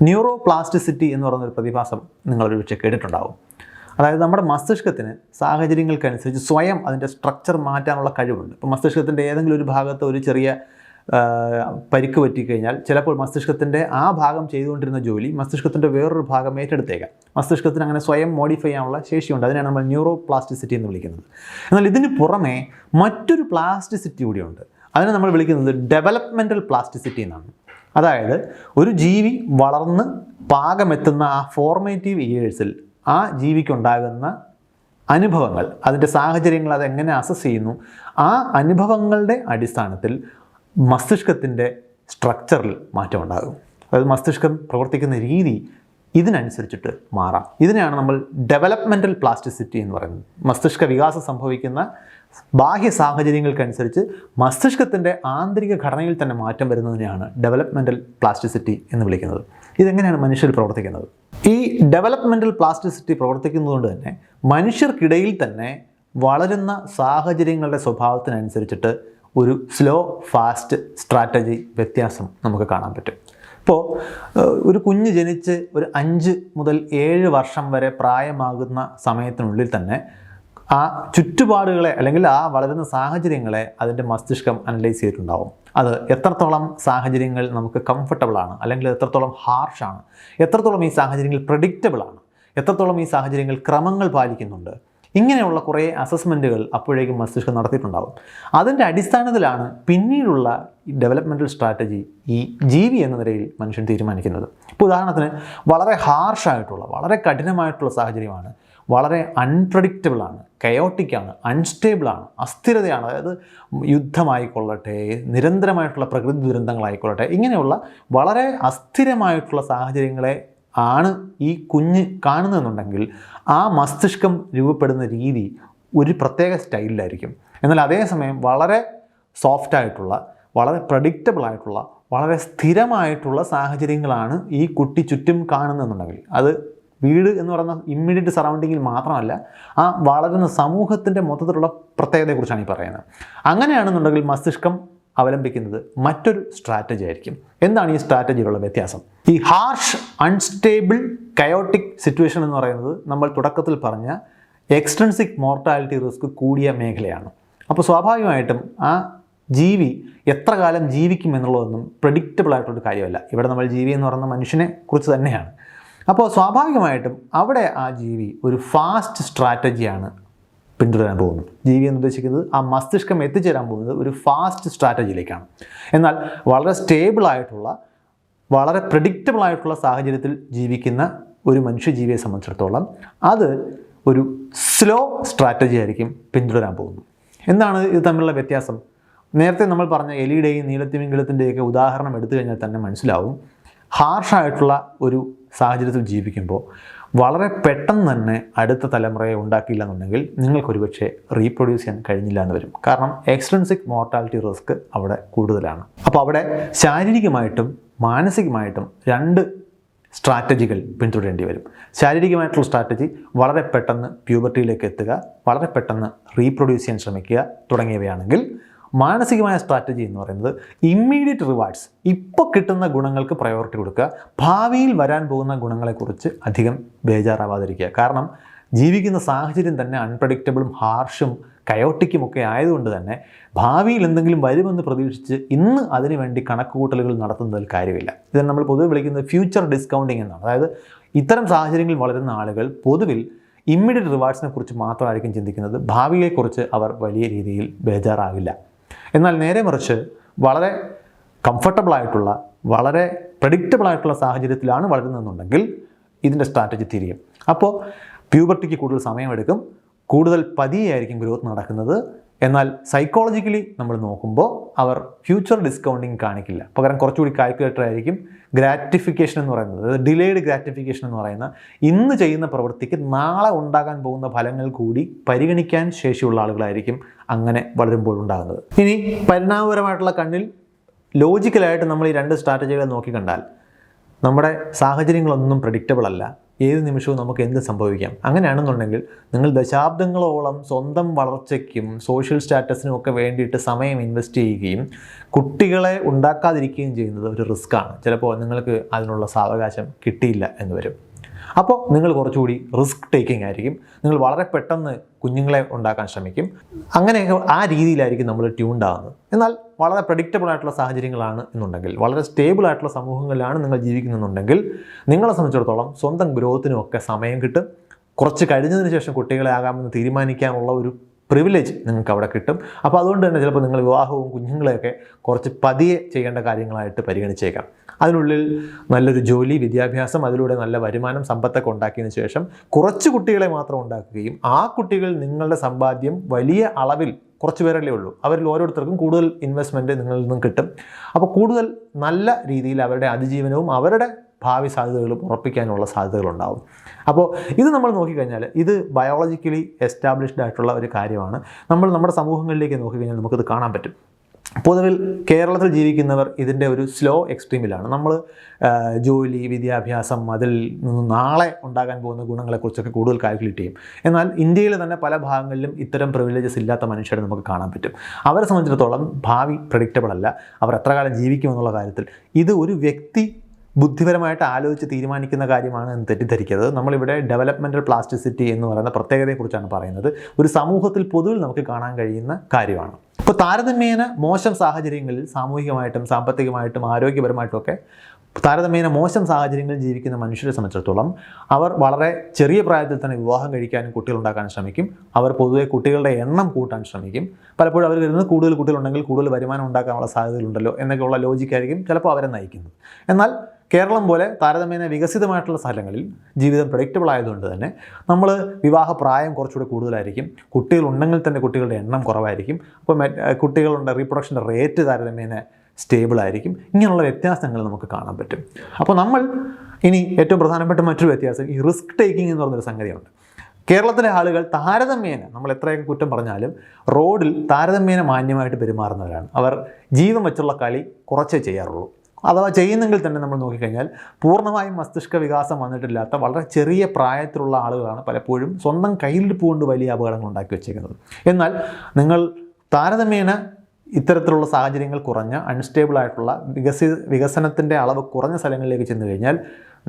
ന്യൂറോ പ്ലാസ്റ്റിസിറ്റി എന്ന് പറയുന്നൊരു പ്രതിഭാസം നിങ്ങളൊരു പക്ഷേ കേട്ടിട്ടുണ്ടാവും. അതായത് നമ്മുടെ മസ്തിഷ്കത്തിന് സാഹചര്യങ്ങൾക്കനുസരിച്ച് സ്വയം അതിൻ്റെ സ്ട്രക്ചർ മാറ്റാനുള്ള കഴിവുണ്ട്. ഇപ്പോൾ മസ്തിഷ്കത്തിൻ്റെ ഏതെങ്കിലും ഒരു ഭാഗത്ത് ഒരു ചെറിയ പരിക്ക് പറ്റിക്കഴിഞ്ഞാൽ ചിലപ്പോൾ മസ്തിഷ്കത്തിൻ്റെ ആ ഭാഗം ചെയ്തുകൊണ്ടിരുന്ന ജോലി മസ്തിഷ്കത്തിൻ്റെ വേറൊരു ഭാഗം ഏറ്റെടുത്തേക്കാം. മസ്തിഷ്കത്തിന് അങ്ങനെ സ്വയം മോഡിഫൈ ചെയ്യാനുള്ള ശേഷിയുണ്ട്. അതിനാണ് നമ്മൾ ന്യൂറോ പ്ലാസ്റ്റിസിറ്റി എന്ന് വിളിക്കുന്നത്. എന്നാൽ ഇതിന് പുറമെ മറ്റൊരു പ്ലാസ്റ്റിസിറ്റി കൂടിയുണ്ട്. അതിനെ നമ്മൾ വിളിക്കുന്നത് ഡെവലപ്മെൻറ്റൽ പ്ലാസ്റ്റിസിറ്റി എന്നാണ്. അതായത് ഒരു ജീവി വളർന്ന് പാകമെത്തുന്ന ആ ഫോർമേറ്റീവ് ഇയേഴ്സിൽ ആ ജീവിക്കുണ്ടാകുന്ന അനുഭവങ്ങൾ, അതിൻ്റെ സാഹചര്യങ്ങൾ, അതെങ്ങനെ അസസ് ചെയ്യുന്നു, ആ അനുഭവങ്ങളുടെ അടിസ്ഥാനത്തിൽ മസ്തിഷ്കത്തിൻ്റെ സ്ട്രക്ചറിൽ മാറ്റമുണ്ടാകും. അതായത് മസ്തിഷ്കം പ്രവർത്തിക്കുന്ന രീതി ഇതിനനുസരിച്ചിട്ട് മാറാം. ഇതിനെയാണ് നമ്മൾ ഡെവലപ്മെൻറ്റൽ പ്ലാസ്റ്റിസിറ്റി എന്ന് പറയുന്നത്. മസ്തിഷ്ക വികാസം സംഭവിക്കുന്ന ബാഹ്യ സാഹചര്യങ്ങൾക്കനുസരിച്ച് മസ്തിഷ്കത്തിൻ്റെ ആന്തരിക ഘടനയിൽ തന്നെ മാറ്റം വരുന്നതിനെയാണ് ഡെവലപ്മെൻറ്റൽ പ്ലാസ്റ്റിസിറ്റി എന്ന് വിളിക്കുന്നത്. ഇതെങ്ങനെയാണ് മനുഷ്യരിൽ പ്രവർത്തിക്കുന്നത്? ഈ ഡെവലപ്മെൻറ്റൽ പ്ലാസ്റ്റിസിറ്റി പ്രവർത്തിക്കുന്നതുകൊണ്ട് തന്നെ മനുഷ്യർക്കിടയിൽ തന്നെ വളരുന്ന സാഹചര്യങ്ങളുടെ സ്വഭാവത്തിനനുസരിച്ചിട്ട് ഒരു സ്ലോ ഫാസ്റ്റ് സ്ട്രാറ്റജി വ്യത്യാസം നമുക്ക് കാണാൻ പറ്റും. ഇപ്പോൾ ഒരു കുഞ്ഞ് ജനിച്ച് ഒരു 5 മുതൽ 7 വർഷം വരെ പ്രായമാകുന്ന സമയത്തിനുള്ളിൽ തന്നെ ആ ചുറ്റുപാടുകളെ അല്ലെങ്കിൽ ആ വളരുന്ന സാഹചര്യങ്ങളെ അതിൻ്റെ മസ്തിഷ്കം അനലൈസ് ചെയ്തിട്ടുണ്ടാവും. അത് എത്രത്തോളം സാഹചര്യങ്ങൾ നമുക്ക് കംഫർട്ടബിളാണ്, അല്ലെങ്കിൽ എത്രത്തോളം ഹാർഷാണ്, എത്രത്തോളം ഈ സാഹചര്യങ്ങൾ പ്രഡിക്റ്റബിളാണ്, എത്രത്തോളം ഈ സാഹചര്യങ്ങൾ ക്രമങ്ങൾ പാലിക്കുന്നുണ്ട്, ഇങ്ങനെയുള്ള കുറേ അസസ്മെൻറ്റുകൾ അപ്പോഴേക്കും മസ്തിഷ്കം നടത്തിയിട്ടുണ്ടാവും. അതിൻ്റെ അടിസ്ഥാനത്തിലാണ് പിന്നീടുള്ള ഡെവലപ്മെൻറ്റൽ സ്ട്രാറ്റജി ഈ ജീവി എന്ന നിലയിൽ മനുഷ്യൻ തീരുമാനിക്കുന്നത്. ഇപ്പോൾ ഉദാഹരണത്തിന് വളരെ ഹാർഷായിട്ടുള്ള, വളരെ കഠിനമായിട്ടുള്ള സാഹചര്യമാണ് വളരെ അൺപ്രഡിക്റ്റബിളാണ്, കയോട്ടിക്കാണ്, അൺസ്റ്റേബിളാണ്, അസ്ഥിരതയാണ്. അതായത് യുദ്ധമായിക്കൊള്ളട്ടെ, നിരന്തരമായിട്ടുള്ള പ്രകൃതി ദുരന്തങ്ങളായിക്കൊള്ളട്ടെ, ഇങ്ങനെയുള്ള വളരെ അസ്ഥിരമായിട്ടുള്ള സാഹചര്യങ്ങളെ ആണ് ഈ കുഞ്ഞ് കാണുന്നതെന്നുണ്ടെങ്കിൽ ആ മസ്തിഷ്കം രൂപപ്പെടുന്ന രീതി ഒരു പ്രത്യേക സ്റ്റൈലിലായിരിക്കും. എന്നാൽ അതേസമയം വളരെ സോഫ്റ്റായിട്ടുള്ള, വളരെ പ്രഡിക്റ്റബിൾ ആയിട്ടുള്ള, വളരെ സ്ഥിരമായിട്ടുള്ള സാഹചര്യങ്ങളാണ് ഈ കുട്ടി ചുറ്റും കാണുന്നതെന്നുണ്ടെങ്കിൽ, അത് വീട് എന്ന് പറയുന്ന ഇമ്മീഡിയറ്റ് സറൗണ്ടിങ്ങിൽ മാത്രമല്ല, ആ വളരുന്ന സമൂഹത്തിൻ്റെ മൊത്തത്തിലുള്ള പ്രത്യേകതയെക്കുറിച്ചാണ് ഈ പറയുന്നത്. അങ്ങനെയാണെന്നുണ്ടെങ്കിൽ മസ്തിഷ്കം അവലംബിക്കുന്നത് മറ്റൊരു സ്ട്രാറ്റജി ആയിരിക്കും. എന്താണ് ഈ സ്ട്രാറ്റജിയിലുള്ള വ്യത്യാസം? ഈ ഹാർഷ്, അൺസ്റ്റേബിൾ, കയോട്ടിക് സിറ്റുവേഷൻ എന്ന് പറയുന്നത് നമ്മൾ തുടക്കത്തിൽ പറഞ്ഞ എക്സ്ട്രിൻസിക് മോർട്ടാലിറ്റി റിസ്ക് കൂടിയ മേഖലയാണ്. അപ്പോൾ സ്വാഭാവികമായിട്ടും ആ ജീവി എത്ര കാലം ജീവിക്കും എന്നുള്ളതൊന്നും പ്രഡിക്റ്റബിൾ ആയിട്ടുള്ളൊരു കാര്യമല്ല. ഇവിടെ നമ്മൾ ജീവി എന്ന് പറയുന്ന മനുഷ്യനെ കുറിച്ച് തന്നെയാണ്. അപ്പോൾ സ്വാഭാവികമായിട്ടും അവിടെ ആ ജീവി ഒരു ഫാസ്റ്റ് സ്ട്രാറ്റജിയാണ് പിന്തുടരാൻ പോകുന്നത്. ജീവി എന്ന് ഉദ്ദേശിക്കുന്നത് ആ മസ്തിഷ്കം എത്തിച്ചേരാൻ പോകുന്നത് ഒരു ഫാസ്റ്റ് സ്ട്രാറ്റജിയിലേക്കാണ്. എന്നാൽ വളരെ സ്റ്റേബിളായിട്ടുള്ള, വളരെ പ്രഡിക്റ്റബിൾ ആയിട്ടുള്ള സാഹചര്യത്തിൽ ജീവിക്കുന്ന ഒരു മനുഷ്യജീവിയെ സംബന്ധിച്ചിടത്തോളം അത് ഒരു സ്ലോ സ്ട്രാറ്റജി ആയിരിക്കും പിന്തുടരാൻ പോകുന്നത്. എന്താണ് ഇത് തമ്മിലുള്ള വ്യത്യാസം? നേരത്തെ നമ്മൾ പറഞ്ഞ എലിയുടെയും നീലത്തിമിംഗലത്തിൻ്റെയൊക്കെ ഉദാഹരണം എടുത്തു കഴിഞ്ഞാൽ തന്നെ മനസ്സിലാവും. ഹാർഷായിട്ടുള്ള ഒരു സാഹചര്യത്തിൽ ജീവിക്കുമ്പോൾ വളരെ പെട്ടെന്ന് തന്നെ അടുത്ത തലമുറയെ ഉണ്ടാക്കിയില്ല എന്നുണ്ടെങ്കിൽ നിങ്ങൾക്കൊരു പക്ഷേ റീപ്രൊഡ്യൂസ് ചെയ്യാൻ കഴിഞ്ഞില്ല എന്ന് വരും. കാരണം എക്സ്ട്രിൻസിക് മോർട്ടാലിറ്റി റിസ്ക് അവിടെ കൂടുതലാണ്. അപ്പോൾ അവിടെ ശാരീരികമായിട്ടും മാനസികമായിട്ടും രണ്ട് സ്ട്രാറ്റജികൾ പിന്തുടരേണ്ടി വരും. ശാരീരികമായിട്ടുള്ള സ്ട്രാറ്റജി വളരെ പെട്ടെന്ന് പ്യൂബർട്ടിയിലേക്ക് എത്തുക, വളരെ പെട്ടെന്ന് റീപ്രൊഡ്യൂസ് ചെയ്യാൻ ശ്രമിക്കുക തുടങ്ങിയവയാണെങ്കിൽ, മാനസികമായ സ്ട്രാറ്റജി എന്ന് പറയുന്നത് ഇമ്മീഡിയറ്റ് റിവാർഡ്സ്, ഇപ്പോൾ കിട്ടുന്ന ഗുണങ്ങൾക്ക് പ്രയോറിറ്റി കൊടുക്കുക, ഭാവിയിൽ വരാൻ പോകുന്ന ഗുണങ്ങളെക്കുറിച്ച് അധികം ബേജാറാവാതിരിക്കുക. കാരണം ജീവിക്കുന്ന സാഹചര്യം തന്നെ അൺപ്രഡിക്റ്റബിളും ഹാർഷും കയോട്ടിക്കുമൊക്കെ ആയതുകൊണ്ട് തന്നെ ഭാവിയിൽ എന്തെങ്കിലും വരുമെന്ന് പ്രതീക്ഷിച്ച് ഇന്ന് അതിനു വേണ്ടി കണക്കുകൂട്ടലുകൾ നടത്തുന്നതിൽ കാര്യമില്ല. ഇതിന് നമ്മൾ പൊതുവെ വിളിക്കുന്നത് ഫ്യൂച്ചർ ഡിസ്കൗണ്ടിങ് എന്നാണ്. അതായത് ഇത്തരം സാഹചര്യങ്ങളിൽ വളരുന്ന ആളുകൾ പൊതുവിൽ ഇമ്മീഡിയറ്റ് റിവാർഡ്സിനെ കുറിച്ച് മാത്രമായിരിക്കും ചിന്തിക്കുന്നത്. ഭാവിയെക്കുറിച്ച് അവർ വലിയ രീതിയിൽ ബേജാറാവില്ല. എന്നാൽ നേരെ മറിച്ച് വളരെ കംഫർട്ടബിളായിട്ടുള്ള, വളരെ പ്രഡിക്റ്റബിൾ ആയിട്ടുള്ള സാഹചര്യത്തിലാണ് വളരുന്നതെന്നുണ്ടെങ്കിൽ ഇതിൻ്റെ സ്ട്രാറ്റജി തിരിയും. അപ്പോൾ പ്യൂബർട്ടിക്ക് കൂടുതൽ സമയമെടുക്കും, കൂടുതൽ പതിയായിരിക്കും ഗ്രോത്ത് നടക്കുന്നത്. എന്നാൽ സൈക്കോളജിക്കലി നമ്മൾ നോക്കുമ്പോൾ അവർ ഫ്യൂച്ചർ ഡിസ്കൗണ്ടിങ് കാണിക്കില്ല. പകരം കുറച്ചുകൂടി കാൽക്കുലേറ്റഡ് ആയിരിക്കും. ഗ്രാറ്റിഫിക്കേഷൻ എന്ന് പറയുന്നത്, അതായത് ഡിലേഡ് ഗ്രാറ്റിഫിക്കേഷൻ എന്ന് പറയുന്ന ഇന്ന് ചെയ്യുന്ന പ്രവൃത്തിക്ക് നാളെ ഉണ്ടാകാൻ പോകുന്ന ഫലങ്ങൾ കൂടി പരിഗണിക്കാൻ ശേഷിയുള്ള ആളുകളായിരിക്കും അങ്ങനെ വളരുമ്പോൾ ഉണ്ടാകുന്നത്. ഇനി പരിണാമപരമായിട്ടുള്ള കണ്ണിൽ ലോജിക്കലായിട്ട് നമ്മൾ ഈ രണ്ട് സ്ട്രാറ്റജികളെ നോക്കിക്കണ്ടാൽ നമ്മുടെ സാഹചര്യങ്ങളൊന്നും പ്രഡിക്റ്റബിൾ അല്ല. ഏത് നിമിഷവും നമുക്ക് എന്ത് സംഭവിക്കാം. അങ്ങനെയാണെന്നുണ്ടെങ്കിൽ നിങ്ങൾ ദശാബ്ദങ്ങളോളം സ്വന്തം വളർച്ചയ്ക്കും സോഷ്യൽ സ്റ്റാറ്റസിനും ഒക്കെ വേണ്ടിയിട്ട് സമയം ഇൻവെസ്റ്റ് ചെയ്യുകയും കുട്ടികളെ ഉണ്ടാക്കാതിരിക്കുകയും ചെയ്യുന്നത് ഒരു റിസ്ക്കാണ്. ചിലപ്പോൾ നിങ്ങൾക്ക് അതിനുള്ള സാവകാശം കിട്ടിയില്ല എന്ന് വരും. അപ്പോൾ നിങ്ങൾ കുറച്ചുകൂടി റിസ്ക് ടേക്കിംഗ് ആയിരിക്കും. നിങ്ങൾ വളരെ പെട്ടെന്ന് കുഞ്ഞുങ്ങളെ ഉണ്ടാക്കാൻ ശ്രമിക്കും. അങ്ങനെയൊക്കെ ആ രീതിയിലായിരിക്കും നമ്മൾ ട്യൂൺഡ് ആകുന്നത്. എന്നാൽ വളരെ പ്രഡിക്റ്റബിൾ ആയിട്ടുള്ള സാഹചര്യങ്ങളാണ് എന്നുണ്ടെങ്കിൽ, വളരെ സ്റ്റേബിൾ ആയിട്ടുള്ള സമൂഹങ്ങളിലാണ് നിങ്ങൾ ജീവിക്കുന്നുണ്ടെങ്കിൽ നിങ്ങളെ സംബന്ധിച്ചിടത്തോളം സ്വന്തം ഗ്രോത്തിനുമൊക്കെ സമയം കിട്ടും. കുറച്ച് കഴിഞ്ഞതിന് ശേഷം കുട്ടികളെ ആകാമെന്ന് തീരുമാനിക്കാനുള്ള ഒരു പ്രിവിലേജ് നിങ്ങൾക്ക് അവിടെ കിട്ടും. അപ്പോൾ അതുകൊണ്ട് തന്നെ ചിലപ്പോൾ നിങ്ങൾ വിവാഹവും കുഞ്ഞുങ്ങളെയൊക്കെ കുറച്ച് പതിയെ ചെയ്യേണ്ട കാര്യങ്ങളായിട്ട് പരിഗണിച്ചേക്കാം. അതിനുള്ളിൽ നല്ലൊരു ജോലി, വിദ്യാഭ്യാസം, അതിലൂടെ നല്ല വരുമാനം, സമ്പത്തൊക്കെ ഉണ്ടാക്കിയതിന് ശേഷം കുറച്ച് കുട്ടികളെ മാത്രം ഉണ്ടാക്കുകയും ആ കുട്ടികൾ നിങ്ങളുടെ സമ്പാദ്യം വലിയ അളവിൽ, കുറച്ച് പേരല്ലേ ഉള്ളൂ, അവരിൽ ഓരോരുത്തർക്കും കൂടുതൽ ഇൻവെസ്റ്റ്മെൻറ്റ് നിങ്ങളിൽ നിന്നും കിട്ടും. അപ്പോൾ കൂടുതൽ നല്ല രീതിയിൽ അവരുടെ അതിജീവനവും അവരുടെ ഭാവി സാധ്യതകളും ഉറപ്പിക്കാനുള്ള സാധ്യതകളുണ്ടാവും. അപ്പോൾ ഇത് നമ്മൾ നോക്കിക്കഴിഞ്ഞാൽ ഇത് ബയോളജിക്കലി എസ്റ്റാബ്ലിഷ്ഡ് ആയിട്ടുള്ള ഒരു കാര്യമാണ്. നമ്മുടെ സമൂഹങ്ങളിലേക്ക് നോക്കിക്കഴിഞ്ഞാൽ നമുക്കിത് കാണാൻ പറ്റും. പൊതുവിൽ കേരളത്തിൽ ജീവിക്കുന്നവർ ഇതിൻ്റെ ഒരു സ്ലോ എക്സ്ട്രീമിലാണ്. നമ്മൾ ജോലി, വിദ്യാഭ്യാസം, അതിൽ നിന്ന് നാളെ ഉണ്ടാകാൻ പോകുന്ന ഗുണങ്ങളെക്കുറിച്ചൊക്കെ കൂടുതൽ കാൽക്കുലേറ്റ് ചെയ്യും. എന്നാൽ ഇന്ത്യയിൽ തന്നെ പല ഭാഗങ്ങളിലും ഇത്തരം പ്രിവിലേജസ് ഇല്ലാത്ത മനുഷ്യരെ നമുക്ക് കാണാൻ പറ്റും. അവരെ സംബന്ധിച്ചിടത്തോളം ഭാവി പ്രഡിക്റ്റബിൾ അല്ല. അവർ എത്ര കാലം ജീവിക്കുമെന്നുള്ള കാര്യത്തിൽ ഇത് ഒരു വ്യക്തി ബുദ്ധിപരമായിട്ട് ആലോചിച്ച് തീരുമാനിക്കുന്ന കാര്യമാണ് എന്ന് തെറ്റിദ്ധരിക്കരുത്. നമ്മളിവിടെ ഡെവലപ്മെൻറ്റൽ പ്ലാസ്റ്റിസിറ്റി എന്ന് പറയുന്ന പ്രത്യേകതയെക്കുറിച്ചാണ് പറയുന്നത്. ഒരു സമൂഹത്തിൽ പൊതുവിൽ നമുക്ക് കാണാൻ കഴിയുന്ന കാര്യമാണ്. ഇപ്പോൾ താരതമ്യേന മോശം സാഹചര്യങ്ങളിൽ, സാമൂഹികമായിട്ടും സാമ്പത്തികമായിട്ടും ആരോഗ്യപരമായിട്ടും ഒക്കെ താരതമ്യേന മോശം സാഹചര്യങ്ങളിൽ ജീവിക്കുന്ന മനുഷ്യരെ സംബന്ധിച്ചിടത്തോളം അവർ വളരെ ചെറിയ പ്രായത്തിൽ തന്നെ വിവാഹം കഴിക്കാനും കുട്ടികളുണ്ടാക്കാനും ശ്രമിക്കും. അവർ പൊതുവെ കുട്ടികളുടെ എണ്ണം കൂട്ടാൻ ശ്രമിക്കും. പലപ്പോഴും അവർ കരുതുന്നത് കൂടുതൽ കുട്ടികളുണ്ടെങ്കിൽ കൂടുതൽ വരുമാനം ഉണ്ടാക്കാനുള്ള സാധ്യതകളുണ്ടല്ലോ എന്നൊക്കെയുള്ള ലോജിക്കായിരിക്കും ചിലപ്പോൾ അവരെ നയിക്കുന്നത്. എന്നാൽ കേരളം പോലെ താരതമ്യേന വികസിതമായിട്ടുള്ള സ്ഥലങ്ങളിൽ ജീവിതം പ്രഡിക്റ്റബിൾ ആയതുകൊണ്ട് തന്നെ നമ്മൾ വിവാഹ പ്രായം കുറച്ചുകൂടി കൂടുതലായിരിക്കും. കുട്ടികളുണ്ടെങ്കിൽ തന്നെ കുട്ടികളുടെ എണ്ണം കുറവായിരിക്കും. അപ്പോൾ കുട്ടികളുടെ റീപ്രൊഡക്ഷൻ്റെ റേറ്റ് താരതമ്യേന സ്റ്റേബിൾ ആയിരിക്കും. ഇങ്ങനെയുള്ള വ്യത്യാസങ്ങൾ നമുക്ക് കാണാൻ പറ്റും. അപ്പോൾ നമ്മൾ ഇനി ഏറ്റവും പ്രധാനപ്പെട്ട മറ്റൊരു വ്യത്യാസം ഈ റിസ്ക് ടേക്കിംഗ് എന്ന് പറഞ്ഞൊരു സംഗതിയുണ്ട്. കേരളത്തിലെ ആളുകൾ താരതമ്യേന നമ്മൾ എത്രയൊക്കെ കുറ്റം പറഞ്ഞാലും റോഡിൽ താരതമ്യേന മാന്യമായിട്ട് പെരുമാറുന്നവരാണ്. അവർ ജീവൻ വെച്ചുള്ള കളി കുറച്ചേ ചെയ്യാറുള്ളൂ. അഥവാ ചെയ്യുന്നെങ്കിൽ തന്നെ നമ്മൾ നോക്കിക്കഴിഞ്ഞാൽ പൂർണ്ണമായും മസ്തിഷ്ക വികാസം വന്നിട്ടില്ലാത്ത വളരെ ചെറിയ പ്രായത്തിലുള്ള ആളുകളാണ് പലപ്പോഴും സ്വന്തം കയ്യിലിരിപ്പ് കൊണ്ട് വലിയ അപകടങ്ങൾ ഉണ്ടാക്കി വെച്ചേക്കുന്നത്. എന്നാൽ നിങ്ങൾ താരതമ്യേന ഇത്തരത്തിലുള്ള സാഹചര്യങ്ങൾ കുറഞ്ഞ അൺസ്റ്റേബിൾ ആയിട്ടുള്ള വികസനത്തിൻ്റെ അളവ് കുറഞ്ഞ സ്ഥലങ്ങളിലേക്ക് ചെന്ന് കഴിഞ്ഞാൽ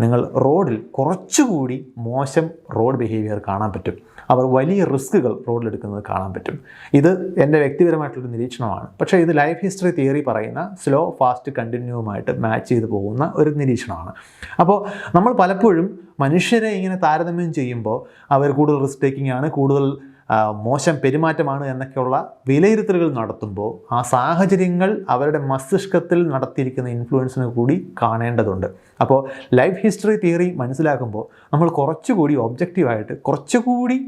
നിങ്ങൾ റോഡിൽ കുറച്ചുകൂടി മോശം റോഡ് ബിഹേവിയർ കാണാൻ പറ്റും. അവർ വലിയ റിസ്കുകൾ റോഡിലെടുക്കുന്നത് കാണാൻ പറ്റും. ഇത് എൻ്റെ വ്യക്തിപരമായിട്ടുള്ളൊരു നിരീക്ഷണമാണ്. പക്ഷേ ഇത് ലൈഫ് ഹിസ്റ്ററി തിയറി പറയുന്ന സ്ലോ ഫാസ്റ്റ് കണ്ടിന്യൂവുമായിട്ട് മാച്ച് ചെയ്ത് പോകുന്ന ഒരു നിരീക്ഷണമാണ്. അപ്പോൾ നമ്മൾ പലപ്പോഴും മനുഷ്യരെ ഇങ്ങനെ താരതമ്യം ചെയ്യുമ്പോൾ അവർ കൂടുതൽ റിസ്ക് ടേക്കിംഗ് ആണ്, കൂടുതൽ മോശം പെരുമാറ്റമാണ് എന്നൊക്കെയുള്ള വിലയിരുത്തലുകൾ നടത്തുമ്പോൾ ആ സാഹചര്യങ്ങൾ അവരുടെ മസ്തിഷ്കത്തിൽ നടത്തിയിരിക്കുന്ന ഇൻഫ്ലുവൻസിനെ കൂടി കാണേണ്ടതുണ്ട്. അപ്പോൾ ലൈഫ് ഹിസ്റ്ററി തിയറി മനസ്സിലാക്കുമ്പോൾ നമ്മൾ കുറച്ചുകൂടി ഒബ്ജക്റ്റീവായിട്ട് കുറച്ചുകൂടി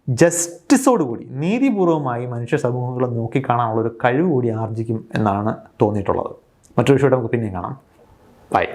ജസ്റ്റിസോടുകൂടി നീതിപൂർവമായി മനുഷ്യ സമൂഹങ്ങളെ നോക്കിക്കാണാനുള്ളൊരു കഴിവ് കൂടി ആർജിക്കും എന്നാണ് തോന്നിയിട്ടുള്ളത്. മറ്റൊരു വിഷയം നമുക്ക് പിന്നെയും കാണാം. ബൈ.